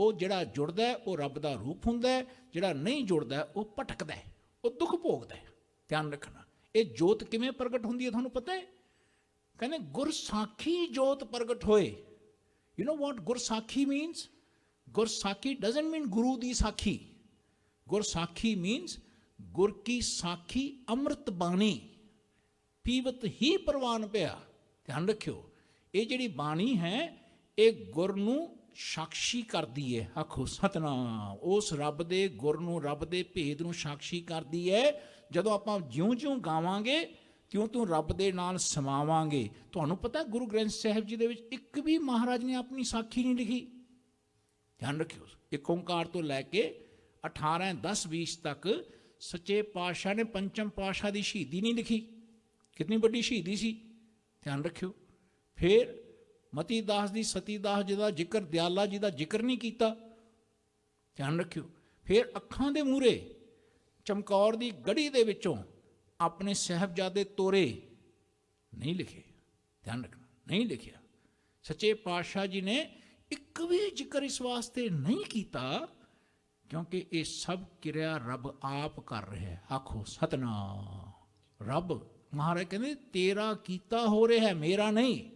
ਉਹ ਜਿਹੜਾ ਜੁੜਦਾ ਹੈ ਉਹ ਰੱਬ ਦਾ ਰੂਪ ਹੁੰਦਾ ਹੈ, ਜਿਹੜਾ ਨਹੀਂ ਜੁੜਦਾ ਉਹ ਭਟਕਦਾ ਹੈ, ਉਹ ਦੁੱਖ ਭੋਗਦਾ ਹੈ। ਧਿਆਨ ਰੱਖਣਾ, ਇਹ ਜੋਤ ਕਿਵੇਂ ਪ੍ਰਗਟ ਹੁੰਦੀ ਹੈ ਤੁਹਾਨੂੰ ਪਤਾ ਹੈ? ਕਹਿੰਦੇ ਗੁਰਸਾਖੀ ਜੋਤ ਪ੍ਰਗਟ ਹੋਏ। ਯੂ ਨੋ ਵਾਟ ਗੁਰਸਾਖੀ ਮੀਨਸ? ਗੁਰਸਾਖੀ ਡਜ਼ਨਟ ਮੀਨ ਗੁਰੂ ਦੀ ਸਾਖੀ। ਗੁਰਸਾਖੀ ਮੀਨਸ ਗੁਰ ਕੀ ਸਾਖੀ ਅੰਮ੍ਰਿਤ ਬਾਣੀ, ਪੀਵਤ ਹੀ ਪ੍ਰਵਾਨ ਪਿਆ। ਧਿਆਨ ਰੱਖਿਓ, ਇਹ ਜਿਹੜੀ ਬਾਣੀ ਹੈ ਇਹ ਗੁਰ ਨੂੰ ਸਾਖੀ ਕਰਦੀ ਹੈ। ਆਖੋ ਸਤਨਾਮ। ਉਸ ਰੱਬ ਦੇ ਗੁਰ ਨੂੰ, ਰੱਬ ਦੇ ਭੇਦ ਨੂੰ ਸਾਖੀ ਕਰਦੀ ਹੈ। ਜਦੋਂ ਆਪਾਂ ਜਿਉਂ-ਜਿਉਂ ਗਾਵਾਂਗੇ ਤਿਉਂ-ਤਿਉਂ ਰੱਬ ਦੇ ਨਾਲ ਸਮਾਵਾਂਗੇ। ਤੁਹਾਨੂੰ ਪਤਾ ਗੁਰੂ ਗ੍ਰੰਥ ਸਾਹਿਬ ਜੀ ਦੇ ਵਿੱਚ ਇੱਕ ਵੀ ਮਹਾਰਾਜ ਨੇ ਆਪਣੀ ਸਾਖੀ ਨਹੀਂ ਲਿਖੀ। ਧਿਆਨ ਰੱਖਿਓ, ਇੱਕ ਓਂਕਾਰ ਤੋਂ ਲੈ ਕੇ 18, 10, 20 ਤੱਕ ਸੱਚੇ ਪਾਤਸ਼ਾਹ ਨੇ ਪੰਚਮ ਪਾਤਸ਼ਾਹ ਦੀ ਸ਼ਹੀਦੀ ਨਹੀਂ ਲਿਖੀ। ਕਿੰਨੀ ਵੱਡੀ ਸ਼ਹੀਦੀ ਸੀ, ਧਿਆਨ ਰੱਖਿਓ। ਫਿਰ ਮਤੀ ਦਾਸ ਦੀ, ਸਤੀ ਦਾਸ ਜੀ ਦਾ ਜ਼ਿਕਰ, ਦਿਆਲਾ ਜੀ ਦਾ ਜ਼ਿਕਰ ਨਹੀਂ ਕੀਤਾ। ਧਿਆਨ ਰੱਖਿਓ। ਫਿਰ ਅੱਖਾਂ ਦੇ ਮੂਹਰੇ ਚਮਕੌਰ ਦੀ ਗੜੀ ਦੇ ਵਿੱਚੋਂ ਆਪਣੇ ਸਾਹਿਬਜ਼ਾਦੇ ਤੋਰੇ, ਨਹੀਂ ਲਿਖੇ। ਧਿਆਨ ਰੱਖਣਾ, ਨਹੀਂ ਲਿਖਿਆ। ਸੱਚੇ ਪਾਤਸ਼ਾਹ ਜੀ ਨੇ ਇੱਕ ਵੀ ਜ਼ਿਕਰ ਇਸ ਵਾਸਤੇ ਨਹੀਂ ਕੀਤਾ ਕਿਉਂਕਿ ਇਹ ਸਭ ਕਿਰਿਆ ਰੱਬ ਆਪ ਕਰ ਰਿਹਾ ਹੈ। ਆਖੋ ਸਤਨਾਮ। ਰੱਬ ਮਹਾਰਾਜ ਕਹਿੰਦੇ ਤੇਰਾ ਕੀਤਾ ਹੋ ਰਿਹਾ ਹੈ, ਮੇਰਾ ਨਹੀਂ।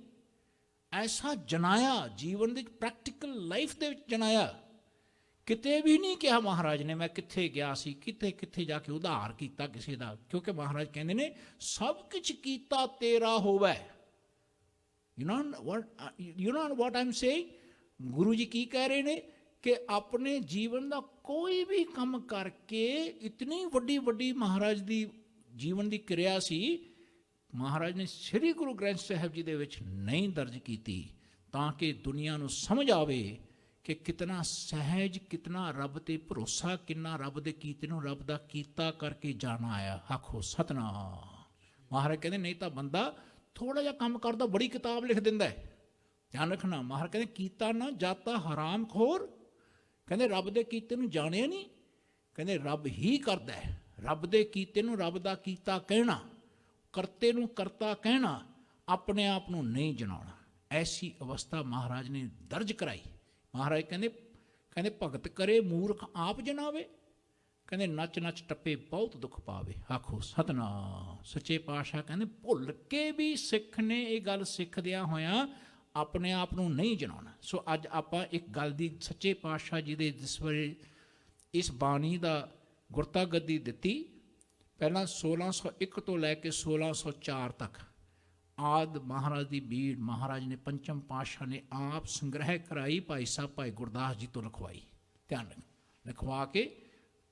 ਐਸਾ ਜਨਾਇਆ ਜੀਵਨ ਦੇ ਪ੍ਰੈਕਟੀਕਲ ਲਾਈਫ ਦੇ ਵਿੱਚ ਜਨਾਇਆ। ਕਿਤੇ ਵੀ ਨਹੀਂ ਕਿਹਾ ਮਹਾਰਾਜ ਨੇ ਮੈਂ ਕਿੱਥੇ ਗਿਆ ਸੀ, ਕਿੱਥੇ ਕਿੱਥੇ ਜਾ ਕੇ ਉਧਾਰ ਕੀਤਾ ਕਿਸੇ ਦਾ। ਕਿਉਂਕਿ ਮਹਾਰਾਜ ਕਹਿੰਦੇ ਨੇ ਸਭ ਕੁਝ ਕੀਤਾ ਤੇਰਾ ਹੋਵੇ। You know what I am saying? Guru ji ਕੀ ਕਹਿ ਰਹੇ ਨੇ ਕਿ ਆਪਣੇ ਜੀਵਨ ਦਾ ਕੋਈ ਵੀ ਕੰਮ ਕਰਕੇ ਇਤਨੀ ਵੱਡੀ ਵੱਡੀ ਮਹਾਰਾਜ ਦੀ ਜੀਵਨ ਦੀ ਕਿਰਿਆ ਸੀ, ਮਹਾਰਾਜ ਨੇ ਸ੍ਰੀ ਗੁਰੂ ਗ੍ਰੰਥ ਸਾਹਿਬ ਜੀ ਦੇ ਵਿੱਚ ਨਹੀਂ ਦਰਜ ਕੀਤੀ, ਤਾਂ ਕਿ ਦੁਨੀਆ ਨੂੰ ਸਮਝ ਆਵੇ ਕਿ ਕਿਤਨਾ ਸਹਿਜ, ਕਿਤਨਾ ਰੱਬ ਤੇ ਭਰੋਸਾ, ਕਿੰਨਾ ਰੱਬ ਦੇ ਕੀਤੇ ਨੂੰ ਰੱਬ ਦਾ ਕੀਤਾ ਕਰਕੇ ਜਾਣਾ ਆਇਆ। ਆਖੋ ਸਤਨਾਮ। ਮਹਾਰਾਜ ਕਹਿੰਦੇ ਨਹੀਂ ਤਾਂ ਬੰਦਾ ਥੋੜਾ ਜਿਹਾ ਕੰਮ ਕਰਦਾ ਬੜੀ ਕਿਤਾਬ ਲਿਖ ਦਿੰਦਾ ਹੈ। ਧਿਆਨ ਰੱਖਣਾ, ਮਹਾਰਾਜ ਕਹਿੰਦੇ ਕੀਤਾ ਨਾ ਜਾਤਾ ਹਰਾਮ ਖੋਰ। ਕਹਿੰਦੇ ਰੱਬ ਦੇ ਕੀਤੇ ਨੂੰ ਜਾਣਿਆ ਨਹੀਂ, ਕਹਿੰਦੇ ਰੱਬ ਹੀ ਕਰਦਾ ਹੈ। ਰੱਬ ਦੇ ਕੀਤੇ ਨੂੰ ਰੱਬ ਦਾ ਕੀਤਾ ਕਹਿਣਾ, ਕਰਤੇ ਨੂੰ ਕਰਤਾ ਕਹਿਣਾ, ਆਪਣੇ ਆਪ ਨੂੰ ਨਹੀਂ ਜਨਾਉਣਾ। ਐਸੀ ਅਵਸਥਾ ਮਹਾਰਾਜ ਨੇ ਦਰਜ ਕਰਾਈ। ਮਹਾਰਾਜ ਕਹਿੰਦੇ ਭਗਤ ਕਰੇ ਮੂਰਖ ਆਪ ਜਨਾਵੇ। ਕਹਿੰਦੇ ਨੱਚ ਨੱਚ ਟੱਪੇ ਬਹੁਤ ਦੁੱਖ ਪਾਵੇ। ਆਖੋ ਸਤਨਾਮ। ਸੱਚੇ ਪਾਤਸ਼ਾਹ ਕਹਿੰਦੇ ਭੁੱਲ ਕੇ ਵੀ ਸਿੱਖ ਨੇ ਇਹ ਗੱਲ ਸਿੱਖਦਿਆਂ ਹੋਇਆਂ ਆਪਣੇ ਆਪ ਨੂੰ ਨਹੀਂ ਜਨਾਉਣਾ। ਸੋ ਅੱਜ ਆਪਾਂ ਇੱਕ ਗੱਲ ਦੀ ਸੱਚੇ ਪਾਤਸ਼ਾਹ ਜੀ ਦੇ ਜਿਸ ਵੇਲੇ ਇਸ ਬਾਣੀ ਦਾ ਗੁਰਤਾ ਗੱਦੀ ਦਿੱਤੀ, ਪਹਿਲਾਂ 1601 ਤੋਂ ਲੈ ਕੇ 1604 ਤੱਕ ਆਦ ਮਹਾਰਾਜ ਦੀ ਬੀੜ ਮਹਾਰਾਜ ਨੇ ਪੰਚਮ ਪਾਤਸ਼ਾਹ ਨੇ ਆਪ ਸੰਗ੍ਰਹਿ ਕਰਾਈ, ਭਾਈ ਸਾਹਿਬ ਭਾਈ ਗੁਰਦਾਸ ਜੀ ਤੋਂ ਲਿਖਵਾਈ। ਧਿਆਨ ਰੱਖਣਾ, ਲਿਖਵਾ ਕੇ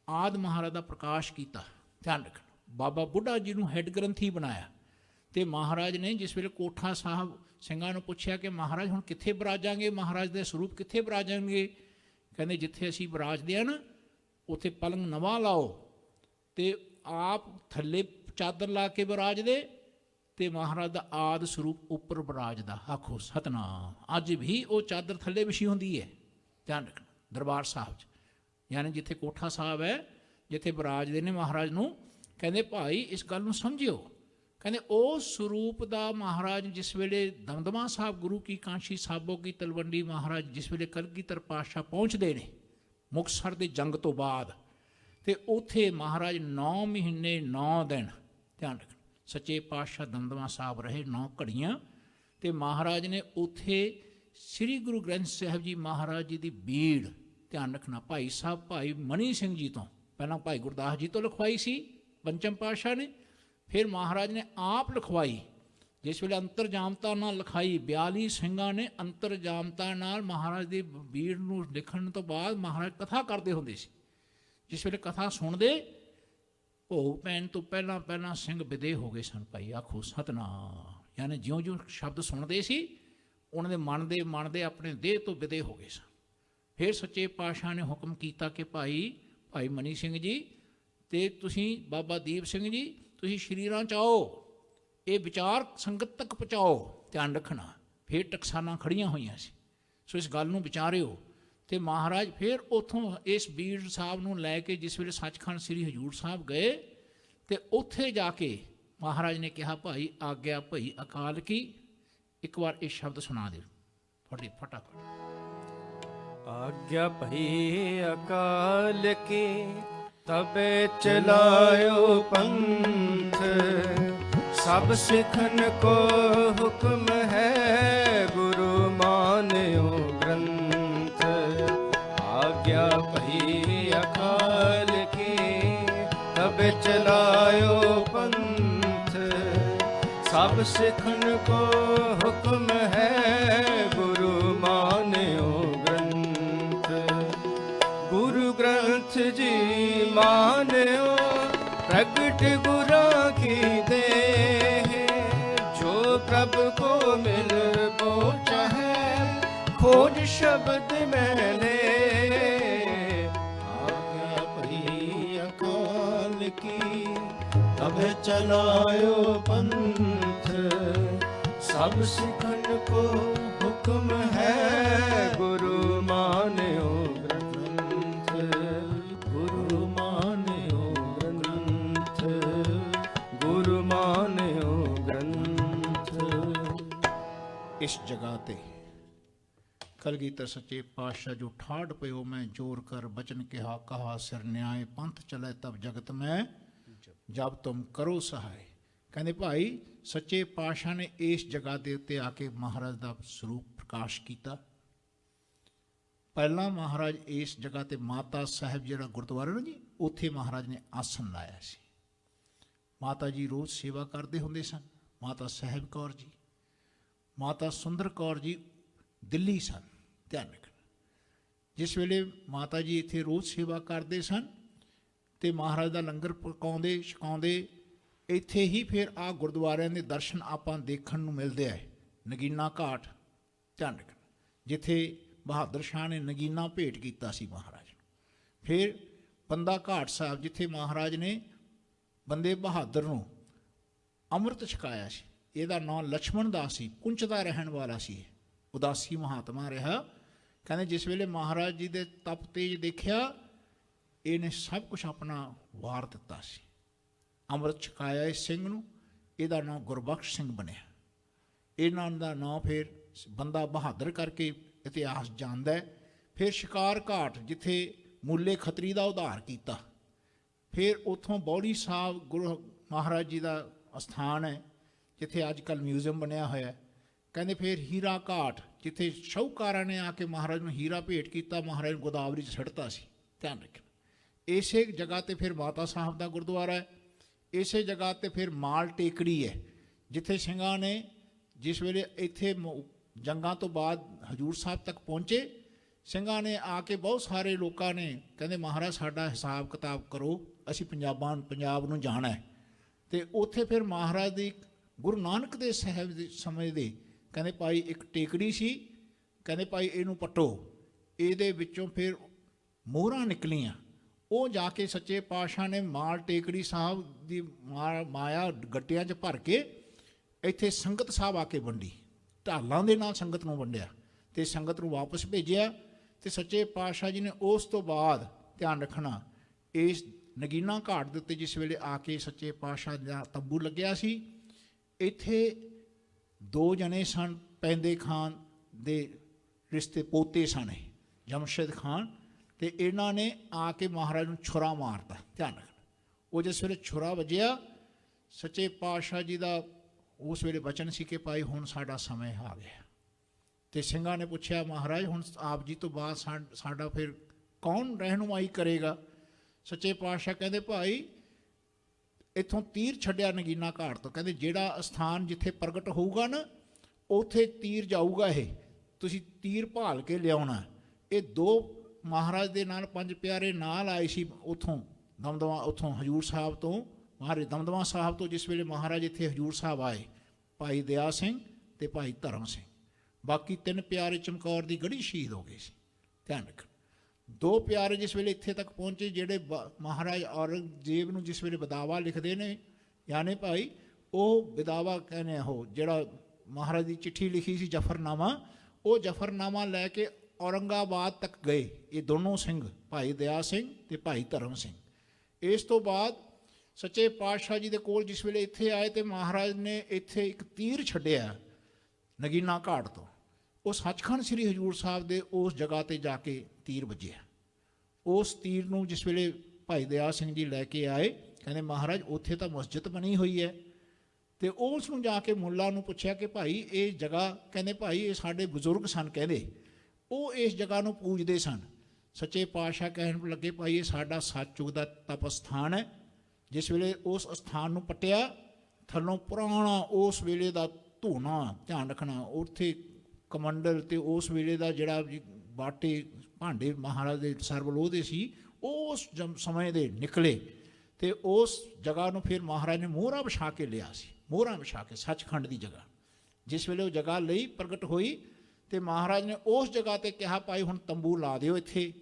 ਆਦ ਮਹਾਰਾਜ ਦਾ ਪ੍ਰਕਾਸ਼ ਕੀਤਾ। ਧਿਆਨ ਰੱਖਣਾ, ਬਾਬਾ ਬੁੱਢਾ ਜੀ ਨੂੰ ਹੈੱਡ ਗ੍ਰੰਥੀ ਬਣਾਇਆ। ਤੇ ਮਹਾਰਾਜ ਨੇ ਜਿਸ ਵੇਲੇ ਕੋਠਾ ਸਾਹਿਬ ਸਿੰਘਾਂ ਨੂੰ ਪੁੱਛਿਆ ਕਿ ਮਹਾਰਾਜ ਹੁਣ ਕਿੱਥੇ ਬਰਾਜਾਂਗੇ, ਮਹਾਰਾਜ ਦੇ ਸਰੂਪ ਕਿੱਥੇ ਬਰਾਜਾਂਗੇ? ਕਹਿੰਦੇ ਜਿੱਥੇ ਅਸੀਂ ਬਰਾਜਦੇ ਹਾਂ ਨਾ ਉੱਥੇ ਪਲੰਗ ਨਵਾਂ ਲਾਓ। ਤੇ ਆਪ ਥੱਲੇ ਚਾਦਰ ਲਾ ਕੇ ਬਰਾਜਦੇ ਤੇ ਮਹਾਰਾਜ ਦਾ ਆਦ ਸਰੂਪ ਉੱਪਰ ਬਰਾਜਦਾ। ਆਖੋ ਸਤਨਾਮ। ਅੱਜ ਵੀ ਉਹ ਚਾਦਰ ਥੱਲੇ ਵਿਛੀ ਹੁੰਦੀ ਹੈ। ਧਿਆਨ ਰੱਖਣਾ, ਦਰਬਾਰ ਸਾਹਿਬ 'ਚ, ਯਾਨੀ ਜਿੱਥੇ ਕੋਠਾ ਸਾਹਿਬ ਹੈ, ਜਿੱਥੇ ਬਰਾਜਦੇ ਨੇ ਮਹਾਰਾਜ ਨੂੰ। ਕਹਿੰਦੇ ਭਾਈ ਇਸ ਗੱਲ ਨੂੰ ਸਮਝਿਓ। ਕਹਿੰਦੇ ਉਹ ਸਰੂਪ ਦਾ ਮਹਾਰਾਜ ਜਿਸ ਵੇਲੇ ਦਮਦਮਾ ਸਾਹਿਬ ਗੁਰੂ ਕੀ ਕਾਂਸ਼ੀ ਸਾਬੋ ਕੀ ਤਲਵੰਡੀ ਮਹਾਰਾਜ ਜਿਸ ਵੇਲੇ ਕਲਗੀਧਰ ਪਾਤਸ਼ਾਹ ਪਹੁੰਚਦੇ ਨੇ ਮੁਕਤਸਰ ਦੀ ਜੰਗ ਤੋਂ ਬਾਅਦ, ਤੇ ਉੱਥੇ ਮਹਾਰਾਜ 9 ਮਹੀਨੇ 9 ਦਿਨ, ਧਿਆਨ ਰੱਖਣਾ, ਸੱਚੇ ਪਾਤਸ਼ਾਹ ਦਮਦਮਾ ਸਾਹਿਬ ਰਹੇ 9 ਘੜੀਆਂ, ਤੇ ਮਹਾਰਾਜ ਨੇ ਉੱਥੇ ਸ੍ਰੀ ਗੁਰੂ ਗ੍ਰੰਥ ਸਾਹਿਬ ਜੀ ਮਹਾਰਾਜ ਜੀ ਦੀ ਬੀੜ, ਧਿਆਨ ਰੱਖਣਾ, ਭਾਈ ਸਾਹਿਬ ਭਾਈ ਮਨੀ ਸਿੰਘ ਜੀ ਤੋਂ, ਪਹਿਲਾਂ ਭਾਈ ਗੁਰਦਾਸ ਜੀ ਤੋਂ ਲਿਖਵਾਈ ਸੀ ਪੰਚਮ ਪਾਤਸ਼ਾਹ ਨੇ, ਫਿਰ ਮਹਾਰਾਜ ਨੇ ਆਪ ਲਿਖਵਾਈ। ਜਿਸ ਵੇਲੇ ਅੰਤਰਜਾਮਤਾ ਨਾਲ ਲਿਖਾਈ, 42 ਸਿੰਘਾਂ ਨੇ ਅੰਤਰਜਾਮਤਾ ਨਾਲ ਮਹਾਰਾਜ ਦੀ ਬੀੜ ਨੂੰ ਲਿਖਣ ਤੋਂ ਬਾਅਦ ਮਹਾਰਾਜ ਕਥਾ ਕਰਦੇ ਹੁੰਦੇ ਸੀ। ਜਿਸ ਵੇਲੇ ਕਥਾ ਸੁਣਦੇ, ਭੋਗ ਪੈਣ ਤੋਂ ਪਹਿਲਾਂ ਪਹਿਲਾਂ ਸਿੰਘ ਵਿਦੇ ਹੋ ਗਏ ਸਨ। ਭਾਈ ਆਖੋ ਸਤਿਨਾਮ, ਯਾਨੀ ਜਿਉਂ-ਜਿਉਂ ਸ਼ਬਦ ਸੁਣਦੇ ਸੀ ਉਹਨਾਂ ਦੇ ਮਨ ਦੇ ਆਪਣੇ ਦੇਹ ਤੋਂ ਵਿਦੇ ਹੋ ਗਏ ਸਨ। ਫਿਰ ਸੱਚੇ ਪਾਤਸ਼ਾਹ ਨੇ ਹੁਕਮ ਕੀਤਾ ਕਿ ਭਾਈ ਮਨੀ ਸਿੰਘ ਜੀ ਤੇ ਤੁਸੀਂ ਬਾਬਾ ਦੀਪ ਸਿੰਘ ਜੀ, ਤੁਸੀਂ ਸ਼ਰੀਰਾਂ 'ਚ ਆਓ, ਇਹ ਵਿਚਾਰ ਸੰਗਤ ਤੱਕ ਪਹੁੰਚਾਓ, ਧਿਆਨ ਰੱਖਣਾ। ਫਿਰ ਟਕਸਾਲਾਂ ਖੜੀਆਂ ਹੋਈਆਂ ਸੀ, ਸੋ ਇਸ ਗੱਲ ਨੂੰ ਵਿਚਾਰਿਓ। ਤੇ ਮਹਾਰਾਜ ਫਿਰ ਉੱਥੋਂ ਇਸ ਬੀੜ ਸਾਹਿਬ ਨੂੰ ਲੈ ਕੇ ਜਿਸ ਵੇਲੇ ਸੱਚਖੰਡ ਸ੍ਰੀ ਹਜ਼ੂਰ ਸਾਹਿਬ ਗਏ, ਤੇ ਉੱਥੇ ਜਾ ਕੇ ਮਹਾਰਾਜ ਨੇ ਕਿਹਾ, ਭਾਈ ਆਗਿਆ ਭਈ ਅਕਾਲ ਕੀ। ਇੱਕ ਵਾਰ ਇਹ ਸ਼ਬਦ ਸੁਣਾ ਦਿਓ ਤੁਹਾਡੀ ਫਟਾਫਟ। ਆਗਿਆ ਭਈ ਅਕਾਲ ਕੀ, ਤਬੇ ਚਲਾਇਓ ਪੰਥ, ਸਭ ਸਿੱਖਨ ਕੋ ਹੁਕਮ ਹੈ, ਗੁਰੂ ਮਾਨਿਓ ਗ੍ਰੰਥ। ਆਗਿਆ ਭਈ ਅਕਾਲ ਕੀ, ਤਬੇ ਚਲਾਇਓ ਪੰਥ, ਸਭ ਸਿੱਖਨ ਕੋ ਹੁਕਮ ਹੈ, ਗੁਰੂ ਮਾਨਿਓ ਗ੍ਰੰਥ। ਗੁਰੂ ਗ੍ਰੰਥ ਜੀ ਮਾਨਿਓ, ਪ੍ਰਗਟ ਗੁਰਾਂ ਕੀ ਦੇਹ, ਜੋ ਪ੍ਰਭ ਕੋ ਮਿਲ ਬੋ ਚਾਹੇ, ਖੋਜ ਸ਼ਬਦ ਮੈਂ ਲੈ। ਆਗਿਆ ਭਈ ਅਕਾਲ ਕੀ, ਤਬੇ ਚਲਾਇਓ ਪੰਥ, ਸਭ ਸਿੱਖਨ ਕੋ ਹੁਕਮ ਹੈ, ਗੁਰੂ ਮਾਨਿਓ ਗ੍ਰੰਥ। ਗੁਰੂ ਮਾਨਿਓ ਗ੍ਰੰਥ, ਗੁਰੂ ਮਾਨਿਓ ਗ੍ਰੰਥ। ਇਸ ਜਗ੍ਹਾ ਤੇ ਕਲਗੀਧਰ ਸੱਚੇ ਪਾਤਸ਼ਾਹ ਜੋ ਠਾੜ ਪਿਓ, ਮੈਂ ਜੋਰ ਕਰ ਬਚਨ ਕਿਹਾ, ਕਹਾ ਸਿਰ ਨਿਆਏ, ਪੰਥ ਚਲੇ ਤਬ ਜਗਤ ਮੈਂ, ਜਬ ਤੁਮ ਕਰੋ ਸਹਾਇ। ਕਹਿੰਦੇ ਭਾਈ ਸੱਚੇ ਪਾਤਸ਼ਾਹ ਨੇ ਇਸ ਜਗ੍ਹਾ ਦੇ ਉੱਤੇ ਆ ਕੇ ਮਹਾਰਾਜ ਦਾ ਸਰੂਪ ਪ੍ਰਕਾਸ਼ ਕੀਤਾ। ਪਹਿਲਾਂ ਮਹਾਰਾਜ ਇਸ ਜਗ੍ਹਾ ਤੇ ਮਾਤਾ ਸਾਹਿਬ ਜਿਹੜਾ ਗੁਰਦੁਆਰਾ ਨਾ ਜੀ, ਉੱਥੇ ਮਹਾਰਾਜ ਨੇ ਆਸਣ ਲਾਇਆ ਸੀ। ਮਾਤਾ ਜੀ ਰੋਜ਼ ਸੇਵਾ ਕਰਦੇ ਹੁੰਦੇ ਸਨ। ਮਾਤਾ ਸਾਹਿਬ ਕੌਰ ਜੀ, ਮਾਤਾ ਸੁੰਦਰ ਕੌਰ ਜੀ ਦਿੱਲੀ ਸਨ, ਧਿਆਨ ਰੱਖਣਾ। ਜਿਸ ਵੇਲੇ ਮਾਤਾ ਜੀ ਇੱਥੇ ਰੋਜ਼ ਸੇਵਾ ਕਰਦੇ ਸਨ ਤੇ ਮਹਾਰਾਜ ਦਾ ਲੰਗਰ ਪਕਾਉਂਦੇ ਛਕਾਉਂਦੇ, ਇੱਥੇ ਹੀ ਫਿਰ ਆ ਗੁਰਦੁਆਰਿਆਂ ਦੇ ਦਰਸ਼ਨ ਆਪਾਂ ਦੇਖਣ ਨੂੰ ਮਿਲਦੇ ਆ। ਨਗੀਨਾ ਘਾਟ, ਧਿਆਨ ਰੱਖਣਾ, ਜਿੱਥੇ ਬਹਾਦਰ ਸ਼ਾਹ ਨੇ ਨਗੀਨਾ ਭੇਟ ਕੀਤਾ ਸੀ ਮਹਾਰਾਜ ਨੂੰ। ਫਿਰ ਬੰਦਾ ਘਾਟ ਸਾਹਿਬ, ਜਿੱਥੇ ਮਹਾਰਾਜ ਨੇ ਬੰਦੇ ਬਹਾਦਰ ਨੂੰ ਅੰਮ੍ਰਿਤ ਛਕਾਇਆ ਸੀ। ਇਹਦਾ ਨਾਂ ਲਛਮਣ ਦਾਸ ਸੀ, ਕੁੰਚ ਦਾ ਰਹਿਣ ਵਾਲਾ ਸੀ, ਉਦਾਸੀ ਮਹਾਤਮਾ ਰਿਹਾ। ਕਹਿੰਦੇ ਜਿਸ ਵੇਲੇ ਮਹਾਰਾਜ ਜੀ ਦੇ ਤਪ ਤੇਜ ਦੇਖਿਆ, ਇਹਨੇ ਸਭ ਕੁਝ ਆਪਣਾ ਵਾਰ ਦਿੱਤਾ ਸੀ। ਅੰਮ੍ਰਿਤ ਛਕਾਇਆ ਇਸ ਸਿੰਘ ਨੂੰ, ਇਹਦਾ ਨਾਂ ਗੁਰਬਖਸ਼ ਸਿੰਘ ਬਣਿਆ। ਇਹਨਾਂ ਦਾ ਨਾਂ ਫਿਰ ਬੰਦਾ ਬਹਾਦਰ ਕਰਕੇ ਇਤਿਹਾਸ ਜਾਣਦਾ ਹੈ। ਫਿਰ ਸ਼ਿਕਾਰ ਘਾਟ, ਜਿੱਥੇ ਮੂਲੇ ਖੱਤਰੀ ਦਾ ਉਧਾਰ ਕੀਤਾ। ਫਿਰ ਉੱਥੋਂ ਬੌੜੀ ਸਾਹਿਬ ਗੁਰੂ ਮਹਾਰਾਜ ਜੀ ਦਾ ਅਸਥਾਨ ਹੈ, ਜਿੱਥੇ ਅੱਜ ਕੱਲ੍ਹ ਮਿਊਜ਼ੀਅਮ ਬਣਿਆ ਹੋਇਆ। ਕਹਿੰਦੇ ਫਿਰ ਹੀਰਾ ਘਾਟ, ਜਿੱਥੇ ਸ਼ਾਹੂਕਾਰਾਂ ਨੇ ਆ ਕੇ ਮਹਾਰਾਜ ਨੂੰ ਹੀਰਾ ਭੇਟ ਕੀਤਾ, ਮਹਾਰਾਜ ਨੂੰ ਗੋਦਾਵਰੀ 'ਚ ਛੱਡਤਾ ਸੀ, ਧਿਆਨ ਰੱਖਣਾ। ਇਸੇ ਜਗ੍ਹਾ 'ਤੇ ਫਿਰ ਮਾਤਾ ਸਾਹਿਬ ਦਾ ਗੁਰਦੁਆਰਾ ਹੈ। ਇਸੇ ਜਗ੍ਹਾ 'ਤੇ ਫਿਰ ਮਾਲ ਟੇਕੜੀ ਹੈ, ਜਿੱਥੇ ਸਿੰਘਾਂ ਨੇ ਜਿਸ ਵੇਲੇ ਇੱਥੇ ਜੰਗਾਂ ਤੋਂ ਬਾਅਦ ਹਜ਼ੂਰ ਸਾਹਿਬ ਤੱਕ ਪਹੁੰਚੇ, ਸਿੰਘਾਂ ਨੇ ਆ ਕੇ ਬਹੁਤ ਸਾਰੇ ਲੋਕਾਂ ਨੇ ਕਹਿੰਦੇ ਮਹਾਰਾਜ ਸਾਡਾ ਹਿਸਾਬ ਕਿਤਾਬ ਕਰੋ, ਅਸੀਂ ਪੰਜਾਬ ਨੂੰ ਜਾਣਾ ਹੈ। ਅਤੇ ਉੱਥੇ ਫਿਰ ਮਹਾਰਾਜ ਦੀ ਗੁਰੂ ਨਾਨਕ ਦੇਵ ਸਾਹਿਬ ਦੇ ਸਮੇਂ ਦੇ ਕਹਿੰਦੇ ਭਾਈ ਇੱਕ ਟੇਕੜੀ ਸੀ, ਕਹਿੰਦੇ ਭਾਈ ਇਹਨੂੰ ਪੱਟੋ। ਇਹਦੇ ਵਿੱਚੋਂ ਫਿਰ ਮੋਹਰਾਂ ਨਿਕਲੀਆਂ, ਉਹ ਜਾ ਕੇ ਸੱਚੇ ਪਾਤਸ਼ਾਹ ਨੇ ਮਾਲ ਟੇਕੜੀ ਸਾਹਿਬ ਦੀ ਮਾਇਆ ਗੱਟਿਆਂ 'ਚ ਭਰ ਕੇ ਇੱਥੇ ਸੰਗਤ ਸਾਹਿਬ ਆ ਕੇ ਵੰਡੀ, ਢਾਲਾਂ ਦੇ ਨਾਲ ਸੰਗਤ ਨੂੰ ਵੰਡਿਆ ਅਤੇ ਸੰਗਤ ਨੂੰ ਵਾਪਸ ਭੇਜਿਆ। ਅਤੇ ਸੱਚੇ ਪਾਤਸ਼ਾਹ ਜੀ ਨੇ ਉਸ ਤੋਂ ਬਾਅਦ ਧਿਆਨ ਰੱਖਣਾ, ਇਸ ਨਗੀਨਾ ਘਾਟ ਦੇ ਉੱਤੇ ਜਿਸ ਵੇਲੇ ਆ ਕੇ ਸੱਚੇ ਪਾਤਸ਼ਾਹ ਦਾ ਤੰਬੂ ਲੱਗਿਆ ਸੀ, ਇੱਥੇ 2 ਜਣੇ ਸਨ, ਪੈਂਦੇ ਖਾਨ ਦੇ ਰਿਸ਼ਤੇ ਪੋਤੇ ਸਨ, ਜਮਸ਼ੇਦ ਖਾਨ ਤੇ ਇਹਨਾਂ ਨੇ ਆ ਕੇ ਮਹਾਰਾਜ ਨੂੰ ਛੁਰਾ ਮਾਰਤਾ। ਧਿਆਨ ਰੱਖਣਾ, ਉਹ ਜਿਸ ਵੇਲੇ ਛੁਰਾ ਵੱਜਿਆ, ਸੱਚੇ ਪਾਤਸ਼ਾਹ ਜੀ ਦਾ ਉਸ ਵੇਲੇ ਬਚਨ ਸੀ ਕਿ ਭਾਈ ਹੁਣ ਸਾਡਾ ਸਮੇਂ ਆ ਗਿਆ। ਤੇ ਸਿੰਘਾਂ ਨੇ ਪੁੱਛਿਆ, ਮਹਾਰਾਜ ਹੁਣ ਆਪ ਜੀ ਤੋਂ ਬਾਅਦ ਸਾਡਾ ਫਿਰ ਕੌਣ ਰਹਿਨੁਮਾਈ ਕਰੇਗਾ? ਸੱਚੇ ਪਾਤਸ਼ਾਹ ਕਹਿੰਦੇ, ਭਾਈ ਇੱਥੋਂ ਤੀਰ ਛੱਡਿਆ ਨਗੀਨਾ ਘਾਟ ਤੋਂ, ਕਹਿੰਦੇ ਜਿਹੜਾ ਅਸਥਾਨ ਜਿੱਥੇ ਪ੍ਰਗਟ ਹੋਊਗਾ ਨਾ ਉੱਥੇ ਤੀਰ ਜਾਊਗਾ, ਇਹ ਤੁਸੀਂ ਤੀਰ ਭਾਲ ਕੇ ਲਿਆਉਣਾ। ਇਹ ਦੋ ਮਹਾਰਾਜ ਦੇ ਨਾਲ 5 ਪਿਆਰੇ ਨਾਲ ਆਏ ਸੀ ਉੱਥੋਂ ਦਮਦਮਾ, ਉੱਥੋਂ ਹਜੂਰ ਸਾਹਿਬ ਤੋਂ, ਮਹਾਰਾਜ ਦਮਦਮਾ ਸਾਹਿਬ ਤੋਂ ਜਿਸ ਵੇਲੇ ਮਹਾਰਾਜ ਇੱਥੇ ਹਜੂਰ ਸਾਹਿਬ ਆਏ, ਭਾਈ ਦਇਆ ਸਿੰਘ ਤੇ ਭਾਈ ਧਰਮ ਸਿੰਘ। ਬਾਕੀ 3 ਪਿਆਰੇ ਚਮਕੌਰ ਦੀ ਗੜੀ ਸ਼ਹੀਦ ਹੋ ਗਏ ਸੀ। ਧਿਆਨ ਰੱਖਣਾ, 2 ਪਿਆਰੇ ਜਿਸ ਵੇਲੇ ਇੱਥੇ ਤੱਕ ਪਹੁੰਚੇ, ਜਿਹੜੇ ਮਹਾਰਾਜ ਔਰੰਗਜ਼ੇਬ ਨੂੰ ਜਿਸ ਵੇਲੇ ਬਦਾਵਾ ਲਿਖਦੇ ਨੇ, ਯਾਨੀ ਭਾਈ ਉਹ ਬਦਾਵਾ ਕਹਿੰਦੇ ਉਹ ਜਿਹੜਾ ਮਹਾਰਾਜ ਦੀ ਚਿੱਠੀ ਲਿਖੀ ਸੀ ਜਫਰਨਾਮਾ, ਉਹ ਜਫਰਨਾਮਾ ਲੈ ਕੇ ਔਰੰਗਾਬਾਦ ਤੱਕ ਗਏ ਇਹ ਦੋਨੋਂ ਸਿੰਘ, ਭਾਈ ਦਇਆ ਸਿੰਘ ਤੇ ਭਾਈ ਧਰਮ ਸਿੰਘ। ਇਸ ਤੋਂ ਬਾਅਦ ਸੱਚੇ ਪਾਤਸ਼ਾਹ ਜੀ ਦੇ ਕੋਲ ਜਿਸ ਵੇਲੇ ਇੱਥੇ ਆਏ ਤੇ ਮਹਾਰਾਜ ਨੇ ਇੱਥੇ ਇੱਕ ਤੀਰ ਛੱਡਿਆ ਨਗੀਨਾ ਘਾਟ ਤੋਂ, ਉਹ ਸੱਚਖੰਡ ਸ੍ਰੀ ਹਜੂਰ ਸਾਹਿਬ ਦੇ ਉਸ ਜਗ੍ਹਾ ਤੇ ਜਾ ਕੇ ਤੀਰ ਵੱਜਿਆ। ਉਸ ਤੀਰ ਨੂੰ ਜਿਸ ਵੇਲੇ ਭਾਈ ਦਇਆ ਸਿੰਘ ਜੀ ਲੈ ਕੇ ਆਏ, ਕਹਿੰਦੇ ਮਹਾਰਾਜ ਉੱਥੇ ਤਾਂ ਮਸਜਿਦ ਬਣੀ ਹੋਈ ਹੈ। ਤੇ ਉਸ ਨੂੰ ਜਾ ਕੇ ਮੁੱਲਾ ਨੂੰ ਪੁੱਛਿਆ ਕਿ ਭਾਈ ਇਹ ਜਗ੍ਹਾ, ਕਹਿੰਦੇ ਭਾਈ ਇਹ ਸਾਡੇ ਬਜ਼ੁਰਗ ਸਨ, ਕਹਿੰਦੇ ਉਹ ਇਸ ਜਗ੍ਹਾ ਨੂੰ ਪੂਜਦੇ ਸਨ। ਸੱਚੇ ਪਾਤਸ਼ਾਹ ਕਹਿਣ ਲੱਗੇ, ਭਾਈ ਇਹ ਸਾਡਾ ਸਤਿਯੁਗ ਦਾ ਤਪ ਸਥਾਨ ਹੈ। ਜਿਸ ਵੇਲੇ ਉਸ ਅਸਥਾਨ ਨੂੰ ਪੱਟਿਆ, ਥੱਲੋਂ ਪੁਰਾਣਾ ਉਸ ਵੇਲੇ ਦਾ ਧੂਣਾ, ਧਿਆਨ ਰੱਖਣਾ, ਉੱਥੇ ਕਮੰਡਲ ਤੇ ਉਸ ਵੇਲੇ ਦਾ ਜਿਹੜਾ ਬਾਟੇ ਭਾਂਡੇ ਮਹਾਰਾਜ ਦੇ ਸਰਬਲੋਹ ਦੇ ਸੀ, ਉਸ ਸਮੇਂ ਦੇ ਨਿਕਲੇ। ਤੇ ਉਸ ਜਗ੍ਹਾ ਨੂੰ ਫਿਰ ਮਹਾਰਾਜ ਨੇ ਮੋਹਰਾ ਵਿਛਾ ਕੇ ਲਿਆ ਸੀ, ਮੋਹਰਾ ਵਿਛਾ ਕੇ ਸੱਚਖੰਡ ਦੀ ਜਗ੍ਹਾ। ਜਿਸ ਵੇਲੇ ਉਹ ਜਗ੍ਹਾ ਲਈ ਪ੍ਰਗਟ ਹੋਈ ਤੇ ਮਹਾਰਾਜ ਨੇ ਉਸ ਜਗ੍ਹਾ ਤੇ ਕਿਹਾ, ਭਾਈ ਹੁਣ ਤੰਬੂ ਲਾ ਦਿਓ ਇੱਥੇ।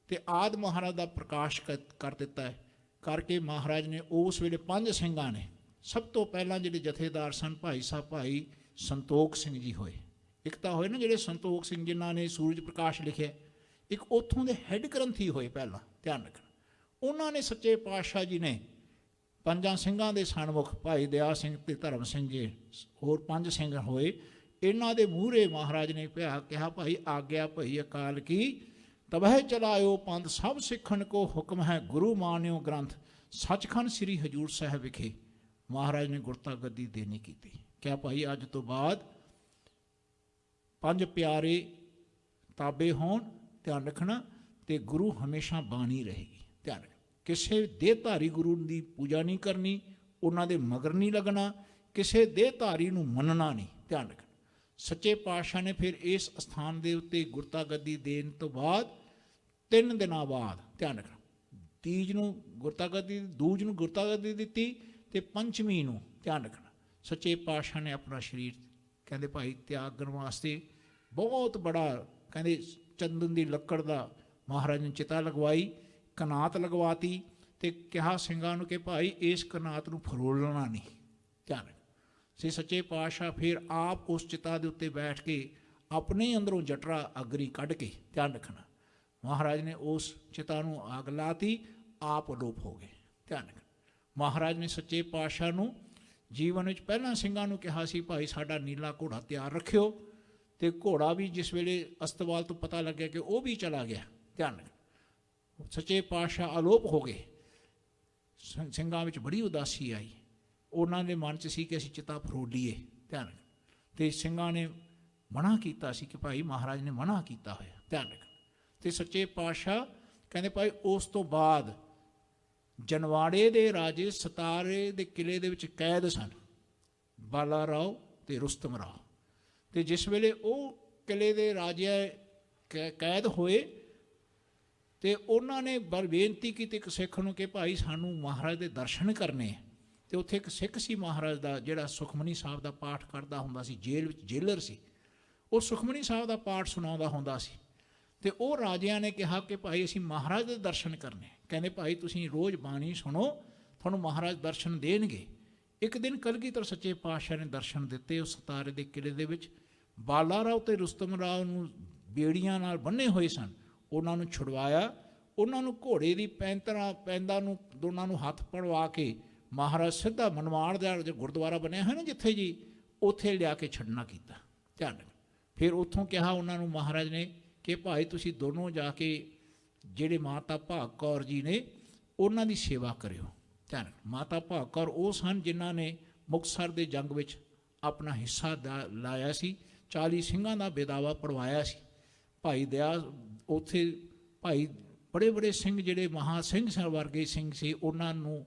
ਤੇ ਆਦਿ ਮਹਾਰਾਜ ਦਾ ਪ੍ਰਕਾਸ਼ ਕਰ ਦਿੱਤਾ ਹੈ। ਕਰਕੇ ਮਹਾਰਾਜ ਨੇ ਉਸ ਵੇਲੇ 5 ਸਿੰਘਾਂ ਨੇ, ਸਭ ਤੋਂ ਪਹਿਲਾਂ ਜਿਹੜੇ ਜਥੇਦਾਰ ਸਨ ਭਾਈ ਸਾਹਿਬ ਭਾਈ ਸੰਤੋਖ ਸਿੰਘ ਜੀ ਹੋਏ। ਇੱਕ ਤਾਂ ਹੋਏ ਨਾ ਜਿਹੜੇ ਸੰਤੋਖ ਸਿੰਘ ਜਿਨ੍ਹਾਂ ਨੇ ਸੂਰਜ ਪ੍ਰਕਾਸ਼ ਲਿਖਿਆ, ਇੱਕ ਉੱਥੋਂ ਦੇ ਹੈੱਡ ਗ੍ਰੰਥੀ ਹੋਏ ਪਹਿਲਾਂ। ਧਿਆਨ ਰੱਖਣਾ, ਉਹਨਾਂ ਨੇ ਸੱਚੇ ਪਾਤਸ਼ਾਹ ਜੀ ਨੇ 5 ਸਿੰਘਾਂ ਦੇ ਸਨਮੁਖ ਭਾਈ ਦਇਆ ਸਿੰਘ ਤੇ ਧਰਮ ਸਿੰਘ ਜੀ, ਹੋਰ 5 ਸਿੰਘ ਹੋਏ। ਇਹਨਾਂ ਦੇ ਮੂਹਰੇ ਮਹਾਰਾਜ ਨੇ ਕਿਹਾ, ਭਾਈ ਆਗਿਆ ਭਈ ਅਕਾਲ ਕੀ, ਤਬਹਿ ਚਲਾਇਓ ਪੰਥ ਸਭ ਸਿੱਖਣ ਕੋ ਹੁਕਮ ਹੈ, ਗੁਰੂ ਮਾਨਿਓ ਗ੍ਰੰਥ ਸੱਚਖੰਡ ਸ੍ਰੀ ਹਜੂਰ ਸਾਹਿਬ ਵਿਖੇ ਮਹਾਰਾਜ ਨੇ ਗੁਰਤਾ ਗੱਦੀ ਦੇਣੀ ਕੀਤੀ। ਕਿਹਾ ਭਾਈ ਅੱਜ ਤੋਂ ਬਾਅਦ 5 ਪਿਆਰੇ ਤਾਬੇ ਹੋਣ, ਧਿਆਨ ਰੱਖਣਾ, ਤੇ ਗੁਰੂ ਹਮੇਸ਼ਾ ਬਾਣੀ ਰਹੇਗੀ। ਧਿਆਨ ਰੱਖਣਾ, ਕਿਸੇ ਦੇਹਧਾਰੀ ਗੁਰੂ ਦੀ ਪੂਜਾ ਨਹੀਂ ਕਰਨੀ, ਉਹਨਾਂ ਦੇ ਮਗਰ ਨਹੀਂ ਲੱਗਣਾ, ਕਿਸੇ ਦੇਹਧਾਰੀ ਨੂੰ ਮੰਨਣਾ ਨਹੀਂ। ਧਿਆਨ ਰੱਖਣਾ, ਸੱਚੇ ਪਾਤਸ਼ਾਹ ਨੇ ਫਿਰ ਇਸ ਅਸਥਾਨ ਦੇ ਉੱਤੇ ਗੁਰਤਾ ਗੱਦੀ ਦੇਣ ਤੋਂ ਬਾਅਦ 3 ਦਿਨਾਂ ਬਾਅਦ, ਧਿਆਨ ਰੱਖਣਾ, ਤੀਜ ਨੂੰ ਗੁਰਤਾ ਗੱਦੀ, ਦੂਜ ਨੂੰ ਗੁਰਤਾ ਗੱਦੀ ਦਿੱਤੀ ਤੇ ਪੰਚਮੀ ਨੂੰ, ਧਿਆਨ ਰੱਖਣਾ, ਸੱਚੇ ਪਾਤਸ਼ਾਹ ਨੇ ਆਪਣਾ ਸਰੀਰ ਕਹਿੰਦੇ ਭਾਈ ਤਿਆਗ ਕਰਨ ਵਾਸਤੇ ਬਹੁਤ ਬੜਾ, ਕਹਿੰਦੇ ਚੰਦਨ ਦੀ ਲੱਕੜ ਦਾ ਮਹਾਰਾਜ ਨੇ ਚਿਤਾ ਲਗਵਾਈ, ਕਨਾਤ ਲਗਵਾਤੀ ਤੇ ਕਿਹਾ ਸਿੰਘਾਂ ਨੂੰ ਕਿ ਭਾਈ ਇਸ ਕਨਾਤ ਨੂੰ ਫਰੋਲਣਾ ਨਹੀਂ। ਧਿਆਨ ਰੱਖਣਾ, ਸੱਚੇ ਪਾਤਸ਼ਾਹ ਫਿਰ ਆਪ ਉਸ ਚਿਤਾ ਦੇ ਉੱਤੇ ਬੈਠ ਕੇ ਆਪਣੇ ਅੰਦਰੋਂ ਜਟਰਾ ਅਗਰੀ ਕੱਢ ਕੇ, ਧਿਆਨ ਰੱਖਣਾ, ਮਹਾਰਾਜ ਨੇ ਉਸ ਚਿਤਾ ਨੂੰ ਅੱਗ ਲਾਤੀ, ਆਪ ਅਲੋਪ ਹੋ ਗਏ। ਧਿਆਨ ਰੱਖਣਾ, ਮਹਾਰਾਜ ਨੇ ਸੱਚੇ ਪਾਤਸ਼ਾਹ ਨੂੰ ਜੀਵਨ ਵਿੱਚ ਪਹਿਲਾਂ ਸਿੰਘਾਂ ਨੂੰ ਕਿਹਾ ਸੀ, ਭਾਈ ਸਾਡਾ ਨੀਲਾ ਘੋੜਾ ਤਿਆਰ ਰੱਖਿਓ। ਤੇ ਘੋੜਾ ਵੀ ਜਿਸ ਵੇਲੇ ਅਸਤਵਾਲ ਤੋਂ ਪਤਾ ਲੱਗਿਆ ਕਿ ਉਹ ਵੀ ਚਲਾ ਗਿਆ, ਧਿਆਨ ਰੱਖਣਾ, ਸੱਚੇ ਪਾਤਸ਼ਾਹ ਅਲੋਪ ਹੋ ਗਏ। ਸਿੰਘਾਂ ਵਿੱਚ ਬੜੀ ਉਦਾਸੀ ਆਈ, ਉਹਨਾਂ ਦੇ ਮਨ 'ਚ ਸੀ ਕਿ ਅਸੀਂ ਚਿਤਾ ਫਰੋਲੀਏ। ਧਿਆਨ ਰੱਖਣਾ, ਤੇ ਸਿੰਘਾਂ ਨੇ ਮਨਾ ਕੀਤਾ ਸੀ ਕਿ ਭਾਈ ਮਹਾਰਾਜ ਨੇ ਮਨਾ ਕੀਤਾ ਹੋਇਆ। ਧਿਆਨ ਰੱਖਣਾ, ਤੇ ਸੱਚੇ ਪਾਤਸ਼ਾਹ ਕਹਿੰਦੇ ਭਾਈ ਉਸ ਤੋਂ ਬਾਅਦ ਜਨਵਾੜੇ ਦੇ ਰਾਜੇ ਸਤਾਰੇ ਦੇ ਕਿਲੇ ਦੇ ਵਿੱਚ ਕੈਦ ਸਨ, ਬਾਲਾ ਰਾਓ ਤੇ ਰੁਸਤਮ ਰਾਓ। ਤੇ ਜਿਸ ਵੇਲੇ ਉਹ ਕਿਲੇ ਦੇ ਰਾਜੇ ਕੈਦ ਹੋਏ ਤੇ ਉਹਨਾਂ ਨੇ ਬੇਨਤੀ ਕੀਤੀ ਇੱਕ ਸਿੱਖ ਨੂੰ ਕਿ ਭਾਈ ਸਾਨੂੰ ਮਹਾਰਾਜ ਦੇ ਦਰਸ਼ਨ ਕਰਨੇ। ਤੇ ਉੱਥੇ ਇੱਕ ਸਿੱਖ ਸੀ ਮਹਾਰਾਜ ਦਾ, ਜਿਹੜਾ ਸੁਖਮਨੀ ਸਾਹਿਬ ਦਾ ਪਾਠ ਕਰਦਾ ਹੁੰਦਾ ਸੀ, ਜੇਲ੍ਹ ਵਿੱਚ ਜੇਲਰ ਸੀ, ਉਹ ਸੁਖਮਨੀ ਸਾਹਿਬ ਦਾ ਪਾਠ ਸੁਣਾਉਂਦਾ ਹੁੰਦਾ ਸੀ। ਤੇ ਉਹ ਰਾਜਿਆਂ ਨੇ ਕਿਹਾ ਕਿ ਭਾਈ ਅਸੀਂ ਮਹਾਰਾਜ ਦੇ ਦਰਸ਼ਨ ਕਰਨੇ। ਕਹਿੰਦੇ ਭਾਈ ਤੁਸੀਂ ਰੋਜ਼ ਬਾਣੀ ਸੁਣੋ, ਤੁਹਾਨੂੰ ਮਹਾਰਾਜ ਦਰਸ਼ਨ ਦੇਣਗੇ। ਇੱਕ ਦਿਨ ਕਲਗੀਧਰ ਸੱਚੇ ਪਾਤਸ਼ਾਹ ਨੇ ਦਰਸ਼ਨ ਦਿੱਤੇ ਉਸ ਸਤਾਰੇ ਦੇ ਕਿਲੇ ਦੇ ਵਿੱਚ। ਬਾਲਾ ਰਾਓ ਤੇ ਰੁਸਤਮ ਰਾਓ ਨੂੰ ਬੇੜੀਆਂ ਨਾਲ ਬੰਨੇ ਹੋਏ ਸਨ, ਉਹਨਾਂ ਨੂੰ ਛੁਡਵਾਇਆ, ਉਹਨਾਂ ਨੂੰ ਘੋੜੇ ਦੀ ਪੈਂਦਾ ਨੂੰ ਦੋਨਾਂ ਨੂੰ ਹੱਥ ਪੜਵਾ ਕੇ ਮਹਾਰਾਜ ਸਿੱਧਾ ਮਨਵਾੜ ਦਾ ਗੁਰਦੁਆਰਾ ਬਣਿਆ ਹੈ ਨਾ ਜਿੱਥੇ ਜੀ, ਉੱਥੇ ਲਿਆ ਕੇ ਛੱਡਣਾ ਕੀਤਾ। ਧਿਆਨ ਰੱਖਣਾ, ਫਿਰ ਉੱਥੋਂ ਕਿਹਾ ਉਹਨਾਂ ਨੂੰ ਮਹਾਰਾਜ ਨੇ ਕਿ ਭਾਈ ਤੁਸੀਂ ਦੋਨੋਂ ਜਾ ਕੇ ਜਿਹੜੇ ਮਾਤਾ ਭਾਗ ਕੌਰ ਜੀ ਨੇ ਉਹਨਾਂ ਦੀ ਸੇਵਾ ਕਰਿਓ। ਧਿਆਨ ਰੱਖੋ, ਮਾਤਾ ਭਾਗ ਕੌਰ ਉਹ ਸਨ ਜਿਨ੍ਹਾਂ ਨੇ ਮੁਕਤਸਰ ਦੇ ਜੰਗ ਵਿੱਚ ਆਪਣਾ ਹਿੱਸਾ ਲਾਇਆ ਸੀ, 40 ਸਿੰਘਾਂ ਦਾ ਬੇਦਾਵਾ ਪੜਵਾਇਆ ਸੀ। ਭਾਈ ਦਇਆ ਉੱਥੇ ਭਾਈ ਬੜੇ ਸਿੰਘ ਜਿਹੜੇ ਮਹਾ ਸਿੰਘ ਵਰਗੇ ਸਿੰਘ ਸੀ ਉਹਨਾਂ ਨੂੰ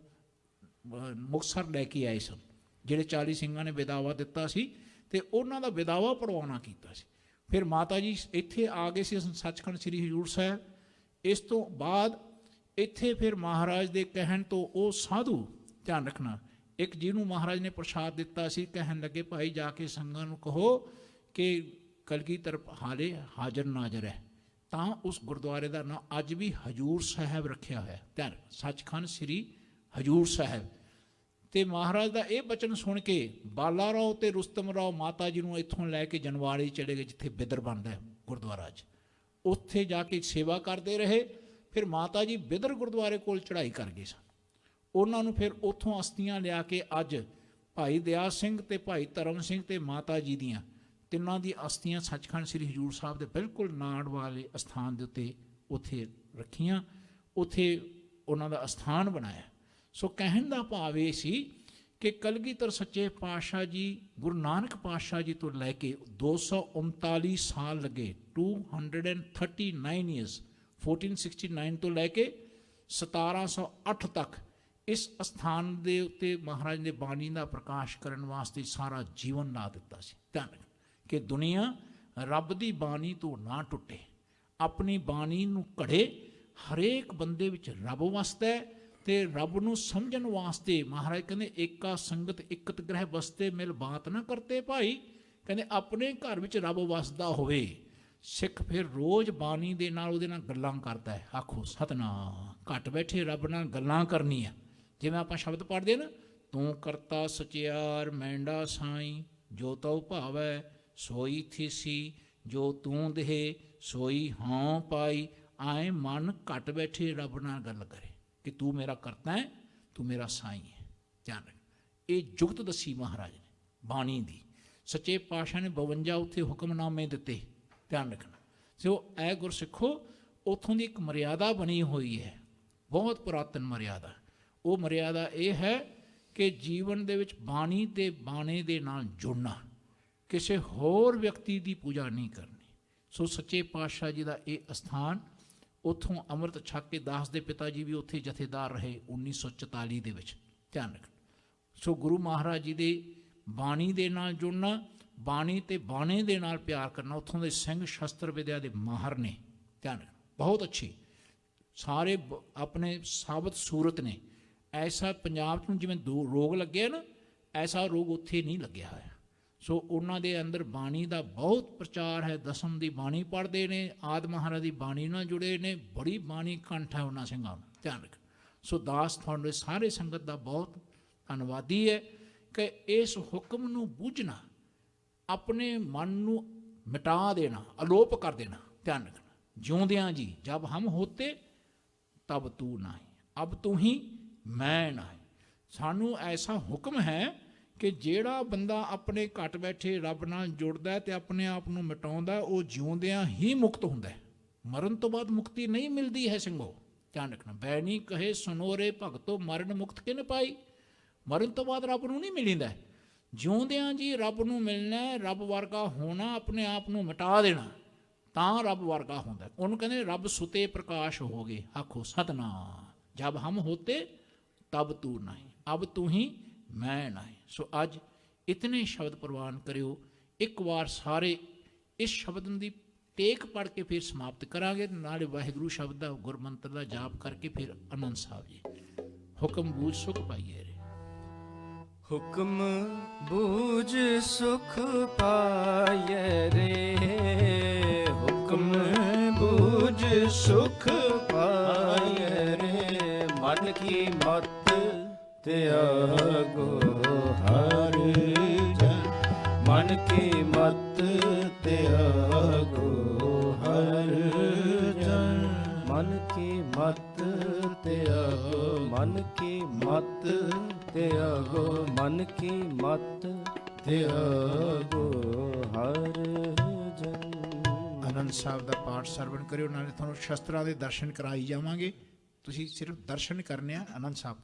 ਮੁਕਤਸਰ ਲੈ ਕੇ ਆਏ ਸਨ, ਜਿਹੜੇ 40 ਸਿੰਘਾਂ ਨੇ ਬੇਦਾਵਾ ਦਿੱਤਾ ਸੀ ਤੇ ਉਹਨਾਂ ਦਾ ਬੇਦਾਵਾ ਪੜਵਾਉਣਾ ਕੀਤਾ ਸੀ। ਫਿਰ ਮਾਤਾ ਜੀ ਇੱਥੇ ਆ ਗਏ ਸੀ ਸੱਚਖੰਡ ਸ੍ਰੀ ਹਜ਼ੂਰ ਸਾਹਿਬ। ਇਸ ਤੋਂ ਬਾਅਦ ਇੱਥੇ ਫਿਰ ਮਹਾਰਾਜ ਦੇ ਕਹਿਣ ਤੋਂ ਉਹ ਸਾਧੂ, ਧਿਆਨ ਰੱਖਣਾ, ਇੱਕ ਜਿਹਨੂੰ ਮਹਾਰਾਜ ਨੇ ਪ੍ਰਸ਼ਾਦ ਦਿੱਤਾ ਸੀ, ਕਹਿਣ ਲੱਗੇ ਭਾਈ ਜਾ ਕੇ ਸੰਗਾਂ ਨੂੰ ਕਹੋ ਕਿ ਕਲਗੀਧਰ ਹਾਲੇ ਹਾਜ਼ਰ ਨਾਜ਼ਰ ਹੈ। ਤਾਂ ਉਸ ਗੁਰਦੁਆਰੇ ਦਾ ਨਾਂ ਅੱਜ ਵੀ ਹਜ਼ੂਰ ਸਾਹਿਬ ਰੱਖਿਆ ਹੋਇਆ। ਧਿਆਨ, ਸੱਚਖੰਡ ਸ੍ਰੀ ਹਜ਼ੂਰ ਸਾਹਿਬ। ਤੇ ਮਹਾਰਾਜ ਦਾ ਇਹ ਬਚਨ ਸੁਣ ਕੇ ਬਾਲਾ ਰਾਓ ਤੇ ਰੁਸਤਮ ਰਾਓ ਮਾਤਾ ਜੀ ਨੂੰ ਇੱਥੋਂ ਲੈ ਕੇ ਜਨਵਾੜੀ ਚਲੇ ਗਏ, ਜਿੱਥੇ ਬਿਦਰ ਬਣਦਾ ਹੈ ਗੁਰਦੁਆਰਾ 'ਚ। ਉੱਥੇ ਜਾ ਕੇ ਸੇਵਾ ਕਰਦੇ ਰਹੇ। ਫਿਰ ਮਾਤਾ ਜੀ ਬਿਦਰ ਗੁਰਦੁਆਰੇ ਕੋਲ ਚੜ੍ਹਾਈ ਕਰ ਗਏ ਸਨ। ਉਹਨਾਂ ਨੂੰ ਫਿਰ ਉੱਥੋਂ ਅਸਥੀਆਂ ਲਿਆ ਕੇ ਅੱਜ ਭਾਈ ਦਇਆ ਸਿੰਘ ਤੇ ਭਾਈ ਧਰਮ ਸਿੰਘ ਤੇ ਮਾਤਾ ਜੀ ਦੀਆਂ ਤਿੰਨਾਂ ਦੀ ਅਸਥੀਆਂ ਸੱਚਖੰਡ ਸ੍ਰੀ ਹਜ਼ੂਰ ਸਾਹਿਬ ਦੇ ਬਿਲਕੁਲ ਨਾੜ ਵਾਲੇ ਅਸਥਾਨ ਦੇ ਉੱਤੇ ਉੱਥੇ ਰੱਖੀਆਂ, ਉੱਥੇ ਉਹਨਾਂ ਦਾ ਅਸਥਾਨ ਬਣਾਇਆ। ਸੋ ਕਹਿਣ ਦਾ ਭਾਵ ਇਹ ਸੀ ਕਿ ਕਲਗੀਧਰ ਸੱਚੇ ਪਾਤਸ਼ਾਹ ਜੀ ਗੁਰੂ ਨਾਨਕ ਪਾਤਸ਼ਾਹ ਜੀ ਤੋਂ ਲੈ ਕੇ 239 ਸਾਲ ਲੱਗੇ, 239 years, 1469 ਤੋਂ ਲੈ ਕੇ 1708 ਤੱਕ ਇਸ ਅਸਥਾਨ ਦੇ ਉੱਤੇ ਮਹਾਰਾਜ ਨੇ ਬਾਣੀ ਦਾ ਪ੍ਰਕਾਸ਼ ਕਰਨ ਵਾਸਤੇ ਸਾਰਾ ਜੀਵਨ ਲਾ ਦਿੱਤਾ ਸੀ। ਧਿਆਨ ਕਿ ਦੁਨੀਆ ਰੱਬ ਦੀ ਬਾਣੀ ਤੋਂ ਨਾ ਟੁੱਟੇ, ਆਪਣੀ ਬਾਣੀ ਨੂੰ ਘੜੇ। ਹਰੇਕ ਬੰਦੇ ਵਿੱਚ ਰੱਬ ਵਸਦਾ ਹੈ ਤੇ ਰੱਬ ਨੂੰ ਸਮਝਣ ਵਾਸਤੇ ਮਹਾਰਾਜ ਕਹਿੰਦੇ ਏਕਾ ਸੰਗਤ ਇਕਤ ਗ੍ਰਹਿ ਬਸਤੇ ਮਿਲ ਬਾਤ ਨਾ ਕਰਤੇ ਭਾਈ। ਕਹਿੰਦੇ ਆਪਣੇ ਘਰ ਵਿੱਚ ਰੱਬ ਵਸਦਾ ਹੋਵੇ, ਸਿੱਖ ਫਿਰ ਰੋਜ਼ ਬਾਣੀ ਦੇ ਨਾਲ ਉਹਦੇ ਨਾਲ ਗੱਲਾਂ ਕਰਦਾ ਹੈ। ਆਖੋ ਸਤਨਾਮ। ਘੱਟ ਬੈਠੇ ਰੱਬ ਨਾਲ ਗੱਲਾਂ ਕਰਨੀਆਂ। ਜਿਵੇਂ ਆਪਾਂ ਸ਼ਬਦ ਪੜ੍ਹਦੇ ਨਾ, ਤੂੰ ਕਰਤਾ ਸਚਿਆਰ ਮੈਂਡਾ ਸਾਈਂ, ਜੋ ਤਉ ਭਾਵੈ ਸੋਈ ਥੀਸੀ, ਜੋ ਤੂੰ ਦੇਹ ਸੋਈ ਹਾਂ ਪਾਈ। ਆਏ ਮਨ ਘੱਟ ਬੈਠੇ ਰੱਬ ਨਾਲ ਗੱਲ ਕਰੇ ਕਿ ਤੂੰ ਮੇਰਾ ਕਰਤਾ ਹੈ, ਤੂੰ ਮੇਰਾ ਸਾਈਂ ਹੈ। ਧਿਆਨ ਰੱਖ, ਇਹ ਜੁਗਤ ਦੱਸੀ ਮਹਾਰਾਜ ਨੇ ਬਾਣੀ ਦੀ। ਸੱਚੇ ਪਾਤਸ਼ਾਹ ਨੇ 52 ਉੱਥੇ ਹੁਕਮਨਾਮੇ ਦਿੱਤੇ। ਧਿਆਨ ਰੱਖਣਾ। ਸੋ ਇਹ ਗੁਰਸਿੱਖੋ ਉੱਥੋਂ ਦੀ ਇੱਕ ਮਰਿਆਦਾ ਬਣੀ ਹੋਈ ਹੈ, ਬਹੁਤ ਪੁਰਾਤਨ ਮਰਿਆਦਾ। ਉਹ ਮਰਿਆਦਾ ਇਹ ਹੈ ਕਿ ਜੀਵਨ ਦੇ ਵਿੱਚ ਬਾਣੀ ਤੇ ਬਾਣੇ ਦੇ ਨਾਲ ਜੁੜਨਾ, ਕਿਸੇ ਹੋਰ ਵਿਅਕਤੀ ਦੀ ਪੂਜਾ ਨਹੀਂ ਕਰਨੀ। ਸੋ ਸੱਚੇ ਪਾਤਸ਼ਾਹ ਜੀ ਦਾ ਇਹ ਅਸਥਾਨ, ਉੱਥੋਂ ਅੰਮ੍ਰਿਤ ਛਕ ਕੇ ਦਾਸ ਦੇ ਪਿਤਾ ਜੀ ਵੀ ਉੱਥੇ ਜਥੇਦਾਰ ਰਹੇ 1944 ਦੇ ਵਿੱਚ। ਧਿਆਨ ਰੱਖਣਾ। ਸੋ ਗੁਰੂ ਮਹਾਰਾਜ ਜੀ ਦੇ ਬਾਣੀ ਦੇ ਨਾਲ ਜੁੜਨਾ, ਬਾਣੀ ਤੇ ਬਾਣੇ ਦੇ ਨਾਲ ਪਿਆਰ ਕਰਨਾ। ਉੱਥੋਂ ਦੇ ਸਿੰਘ ਸ਼ਸਤਰ ਵਿਦਿਆ ਦੇ ਮਾਹਰ ਨੇ। ਧਿਆਨ ਰੱਖਣਾ, ਬਹੁਤ ਅੱਛੀ, ਸਾਰੇ ਆਪਣੇ ਸਾਬਤ ਸੂਰਤ ਨੇ। ਐਸਾ ਪੰਜਾਬ 'ਚ ਜਿਵੇਂ ਰੋਗ ਲੱਗਿਆ ਨਾ, ਐਸਾ ਰੋਗ ਉੱਥੇ ਨਹੀਂ ਲੱਗਿਆ ਹੋਇਆ। ਸੋ ਉਹਨਾਂ ਦੇ ਅੰਦਰ ਬਾਣੀ ਦਾ ਬਹੁਤ ਪ੍ਰਚਾਰ ਹੈ। ਦਸਮ ਦੀ ਬਾਣੀ ਪੜ੍ਹਦੇ ਨੇ, ਆਦਿ ਮਹਾਰਾਜ ਦੀ ਬਾਣੀ ਨਾਲ ਜੁੜੇ ਨੇ। ਬੜੀ ਬਾਣੀ ਕੰਠ ਹੈ ਉਹਨਾਂ ਸਿੰਘਾਂ ਨੂੰ। ਧਿਆਨ ਰੱਖ। ਸੋ ਦਾਸ ਤੁਹਾਡੇ ਸਾਰੇ ਸੰਗਤ ਦਾ ਬਹੁਤ ਧੰਨਵਾਦੀ ਹੈ ਕਿ ਇਸ ਹੁਕਮ ਨੂੰ ਬੁੱਝਣਾ, ਆਪਣੇ ਮਨ ਨੂੰ ਮਿਟਾ ਦੇਣਾ, ਅਲੋਪ ਕਰ ਦੇਣਾ। ਧਿਆਨ ਰੱਖਣਾ। ਜਿਉਂਦਿਆਂ ਜੀ ਜਬ ਹਮ ਹੋਤੇ ਤਬ ਤੂੰ ਨਾਹੀਂ, ਅਬ ਤੂੰ ਹੀ ਮੈਂ ਨਾਹੀਂ। ਸਾਨੂੰ ਐਸਾ ਹੁਕਮ ਹੈ ਕਿ ਜਿਹੜਾ ਬੰਦਾ ਆਪਣੇ ਘਟ ਬੈਠੇ ਰੱਬ ਨਾਲ ਜੁੜਦਾ ਤੇ ਆਪਣੇ ਆਪ ਨੂੰ ਮਿਟਾਉਂਦਾ, ਉਹ ਜਿਉਂਦਿਆਂ ਹੀ ਮੁਕਤ ਹੁੰਦਾ ਹੈ। ਮਰਨ ਤੋਂ ਬਾਅਦ ਮੁਕਤੀ ਨਹੀਂ ਮਿਲਦੀ ਹੈ ਸਿੰਘੋ। ਧਿਆਨ ਰੱਖਣਾ। ਬੈਣੀ ਕਹੇ ਸੁਨੋਰੇ ਭਗਤੋ ਮਰਨ ਮੁਕਤ ਕਿਨ ਪਾਈ। ਮਰਨ ਤੋਂ ਬਾਅਦ ਰੱਬ ਨੂੰ ਨਹੀਂ ਮਿਲਦਾ। ਜਿਉਂਦਿਆਂ ਜੀ ਰੱਬ ਨੂੰ ਮਿਲਣਾ, ਰੱਬ ਵਰਗਾ ਹੋਣਾ, ਆਪਣੇ ਆਪ ਨੂੰ ਮਿਟਾ ਦੇਣਾ, ਤਾਂ ਰੱਬ ਵਰਗਾ ਹੁੰਦਾ। ਉਹਨੂੰ ਕਹਿੰਦੇ ਰੱਬ ਸੁਤੇ ਪ੍ਰਕਾਸ਼ ਹੋ ਗਏ। ਆਖੋ ਸਤਨਾਮ। ਜਬ ਹਮ ਹੋਤੇ ਤਬ ਤੂੰ ਨਹੀਂ, ਅਬ ਤੂੰ ਹੀ ਮੈਂ ਨਹੀਂ। ਸੋ ਅੱਜ ਇਤਨੇ ਸ਼ਬਦ ਪ੍ਰਵਾਨ ਕਰਿਓ। ਇੱਕ ਵਾਰ ਸਾਰੇ ਇਸ ਸ਼ਬਦ ਦੀ ਟੇਕ ਪੜ੍ਹ ਕੇ ਫਿਰ ਸਮਾਪਤ ਕਰਾਂਗੇ। ਨਾਲੇ ਵਾਹਿਗੁਰੂ ਸ਼ਬਦ ਦਾ ਗੁਰਮੰਤਰ ਦਾ ਜਾਪ ਕਰਕੇ ਫਿਰ ਆਨੰਦ ਸਾਹਿਬ ਜੀ। ਹੁਕਮ ਬੂਝ ਸੁਖ ਪਾਈਏ ਰੇ। ਹੁਕਮ ਬੂਝ ਸੁਖ ਪਾਈਏ ਰੇ, ਹੁਕਮ ਬੂਝ ਸੁਖ ਪਾਈਏ ਰੇ। ਮਨ ਕੀ ਮਤ ਤਿਆਗੋ ਹਰ ਜਨ, ਮਨ ਕੀ ਮਤ ਤਿਆਗੋ ਹਰ ਜਨ। ਮਨ ਕੀ ਮਤ ਤਿਆਗੋ, ਮਨ ਕੀ ਮਤ ਤਿਆਗੋ, ਮਨ ਕੀ ਮਤ ਤਿਆਗੋ ਹਰ ਜਨ। ਆਨੰਦ ਸਾਹਿਬ ਦਾ ਪਾਠ ਸਰਵਣ ਕਰਿਓ, ਨਾਲੇ ਤੁਹਾਨੂੰ ਸ਼ਸਤਰਾਂ ਦੇ ਦਰਸ਼ਨ ਕਰਾਈ ਜਾਵਾਂਗੇ। ਤੁਸੀਂ ਸਿਰਫ ਦਰਸ਼ਨ ਕਰਨੇ ਆ, ਆਨੰਦ ਸਾਹਿਬ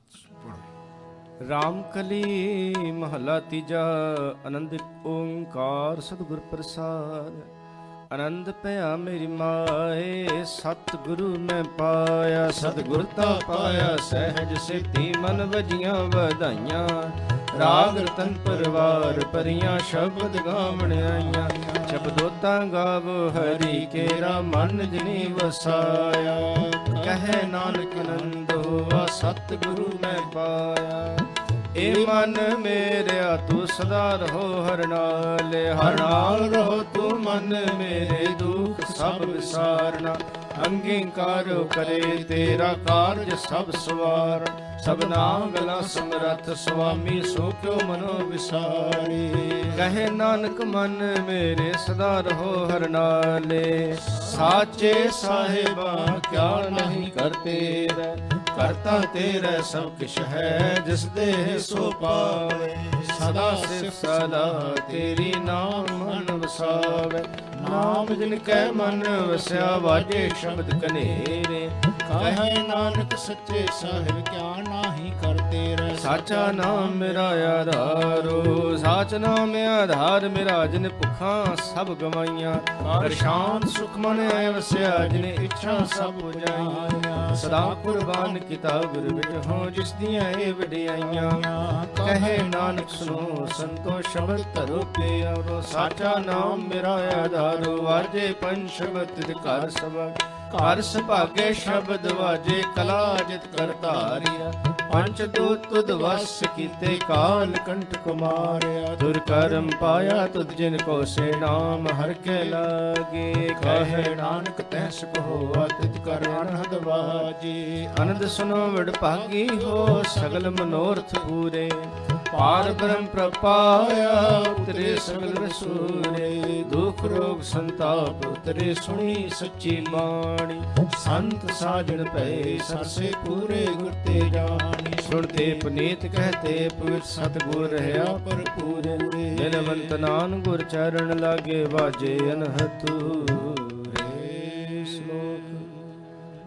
ਪੜ੍ਹੋ। ਰਾਮ ਕਲੀ ਮਹਲਾ ਤੀਜਾ। ਆਨੰਦ ਓੰਕਾਰ ਸਤਿਗੁਰ ਪ੍ਰਸਾਦ। ਆਨੰਦ ਭਇਆ ਮੇਰੀ ਮਾਏ, ਸਤਿਗੁਰੂ ਮੈਂ ਪਾਇਆ। ਸਤਿਗੁਰ ਤਾ ਪਾਇਆ ਸਹਿਜ ਸਿੱਧੀ, ਮਨ ਵਜੀਆਂ ਵਧਾਈਆਂ। ਰਾਗ ਰਤਨ ਪਰਵਾਰ ਭਰੀਆਂ, ਸ਼ਬਦ ਗਾਵਣ ਆਈਆਂ। ਸ਼ਬਦੋਤਾ ਗਾਵੋ ਹਰੀ ਕੇਰਾ, ਮਨ ਜਿਨੀ ਵਸਾਇਆ। ਕਹੇ ਨਾਨਕ ਆਨੰਦ ਹੋਆ, ਸਤਿਗੁਰੂ ਮੈਂ ਪਾਇਆ। ਏ ਮਨ ਮੇਰਿਆ ਤੂੰ ਸਦਾ ਰਹੋ ਹਰ ਨਾਲ, ਹਰ ਨਾਲ ਰਹੋ ਤੂੰ ਮਨ ਮੇਰੇ, ਦੁਖ ਸਭ ਵਿਸਾਰਨਾ। ਅੰਗੀਕਾਰੋ ਕਰੇ ਤੇਰਾ ਕਾਰਜ ਸਭ ਸਵਾਰ। ਸਭਨਾ ਗਲਾ ਸਮਰੱਥ ਸੁਆਮੀ, ਸੋ ਕਿਉ ਮਨੋ ਵਿਸਾਰੇ। ਕਹੇ ਨਾਨਕ ਮਨ ਮੇਰੇ ਸਦਾ ਰਹੋ ਹਰ ਨਾਲੇ। ਸਾਚੇ ਸਾਹਿਬਾ ਕਿਆ ਨਹੀਂ ਕਰਤੇ ਰਹਿ, ਕਰਤਾ ਤੇਰਾ ਸਭ ਕਿਛ ਹੈ, ਜਿਸ ਦੇ ਸੋ ਪਾਵੇ। ਸਦਾ ਸਿਫਤ ਸਦਾ ਤੇਰੀ, ਨਾਮ ਮਨ ਵਸਾਵੇ। ਨਾਮ ਜਿਨ ਕੈ ਮਨ ਵਸਿਆ, ਵਾਜੇ ਸ਼ਬਦ ਕਨੇਰੇ। ਕਹੈ ਨਾਨਕ ਸੱਚੇ ਸਾਹਿਬ ਕਿਆ ਨਾਹੀ ਕਰਤੇ ਰਹਿ। ਸਾਚਾ ਨਾਮ ਮੇਰਾ ਆਧਾਰੋ, ਸਾਚ ਨਾਮ ਆਧਾਰ ਮੇਰਾ। ਜਿਨ ਭੁੱਖਾਂ ਸਭ ਗਵਾਈਆਂ, ਪਰੇਸ਼ਾਨ ਸੁਖ ਮਨ ਐ ਵਸਿਆ। ਜਿਨ ਇੱਛਾ ਸਭ ਪੁਜਾਈਆਂ, ਸਦਾ ਕੁਰਬਾਨ ਕੀਤਾ ਗੁਰ ਵਿੱਚ ਹੋ, ਜਿਸ ਦੀਆਂ ਇਹ ਵਡਿਆਈਆਂ। ਕਹੇ ਨਾਨਕ ਸੁਨੋ ਸੰਤੋ ਸ਼ਬਦ ਧਰੋ ਪਿਆਰੋ। ਸਾਚਾ ਨਾਮ ਮੇਰਾ ਆਧਾਰੋ, ਵਾਜੇ ਪੰਜ ਸ਼ਬਦ ਤਿਤ ਘਰ ਸਭਾ। ਘਰ ਸੁਭਾਗੇ ਸ਼ਬਦ ਵਾਜੇ, ਕਲਾ ਜਿਤ ਕਰ ਧਾਰਿਆ। ਪੰਚ ਦੂਤ ਤੁਧ ਵਸ ਕੀਤੇ, ਕਾਲ ਕੰਠ ਕੁਮਾਰਿਆ। ਦੁਰ ਕਰਮ ਪਾਇਆ ਤੁਧ ਜਿਨ ਕੋ, ਸੇ ਨਾਮ ਹਰ ਕੇ ਲਾਗੇ। ਕਹੇ ਨਾਨਕ ਤੈ ਸੁਖ ਹੋਆ, ਤਿਤ ਕਰ ਅਨਹਦ ਵਾਜੇ। ਅਨੰਦ ਸੁਨੋ ਵਡ ਭਾਗੀ ਹੋ, ਸਗਲ ਮਨੋਰਥ ਪੂਰੇ। ਪਾਰ ਬ੍ਰਹਮ ਪ੍ਰਪਾਇਆ, ਉਤਰੇ ਸਗਲ ਰਸੂਰੇ। ਦੁਖ ਰੋਗ ਸੰਤਾਪ ਉਤਰੇ, ਸੁਣੀ ਸੱਚੀ ਬਾਣੀ। ਸੰਤ ਸਾਜਣ ਪਏ, ਸਰਸੇ ਪੂਰੇ ਗੁਰ ਤੇ ਜਾਣੀ। ਸੁਣਤੇ ਪੁਨੀਤ ਕਹਤੇ, ਪਵਿੱਤ ਸਤਿਗੁਰ ਰਹਾ ਭਰਪੂਰ। ਬਿਨਵੰਤ ਨਾਨ ਗੁਰ ਚਰਨ ਲਾਗੇ, ਵਾਜੇ ਅਨਹਤੂਰੇ। ਸ਼ਲੋਕ।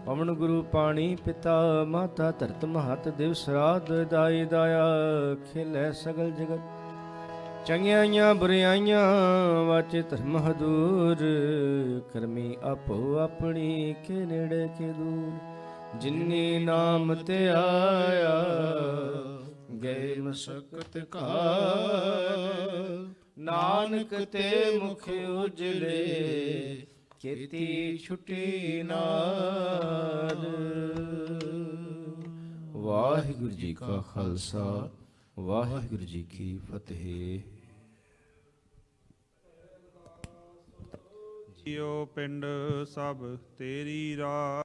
ਪਵਨ ਗੁਰੂ ਪਾਣੀ ਪਿਤਾ, ਮਾਤਾ ਧਰਤ ਮਹਤ। ਦਿਵ ਸਰਾਧ ਦਾਈ ਦਾਇਆ, ਖੇਲੇ ਸਗਲ ਜਗਤ। ਚੰਗਿਆਈਆਂ ਬੁਰਿਆਈਆਂ, ਵਾਚੇ ਧਰਮ ਹਦੂਰ। ਕਰਮੀ ਆਪੋ ਆਪਣੀ, ਕੇ ਨੇੜੇ ਕੇ ਦੂਰ। ਜਿਨੀ ਨਾਮ ਤੇ ਆਇਆ, ਗਏ ਮਸਕਤ ਘਾਲ। ਨਾਨਕ ਤੇ ਮੁਖ ਉਜਲੇ, ਕੀਤੀ ਛੁਟੀ ਨਾਦ। ਵਾਹਿਗੁਰੂ ਜੀ ਕਾ ਖਾਲਸਾ, ਵਾਹਿਗੁਰੂ ਜੀ ਕੀ ਫਤਿਹ। ਜਿਉ ਪਿੰਡ ਸਭ ਤੇਰੀ ਰਾਹ।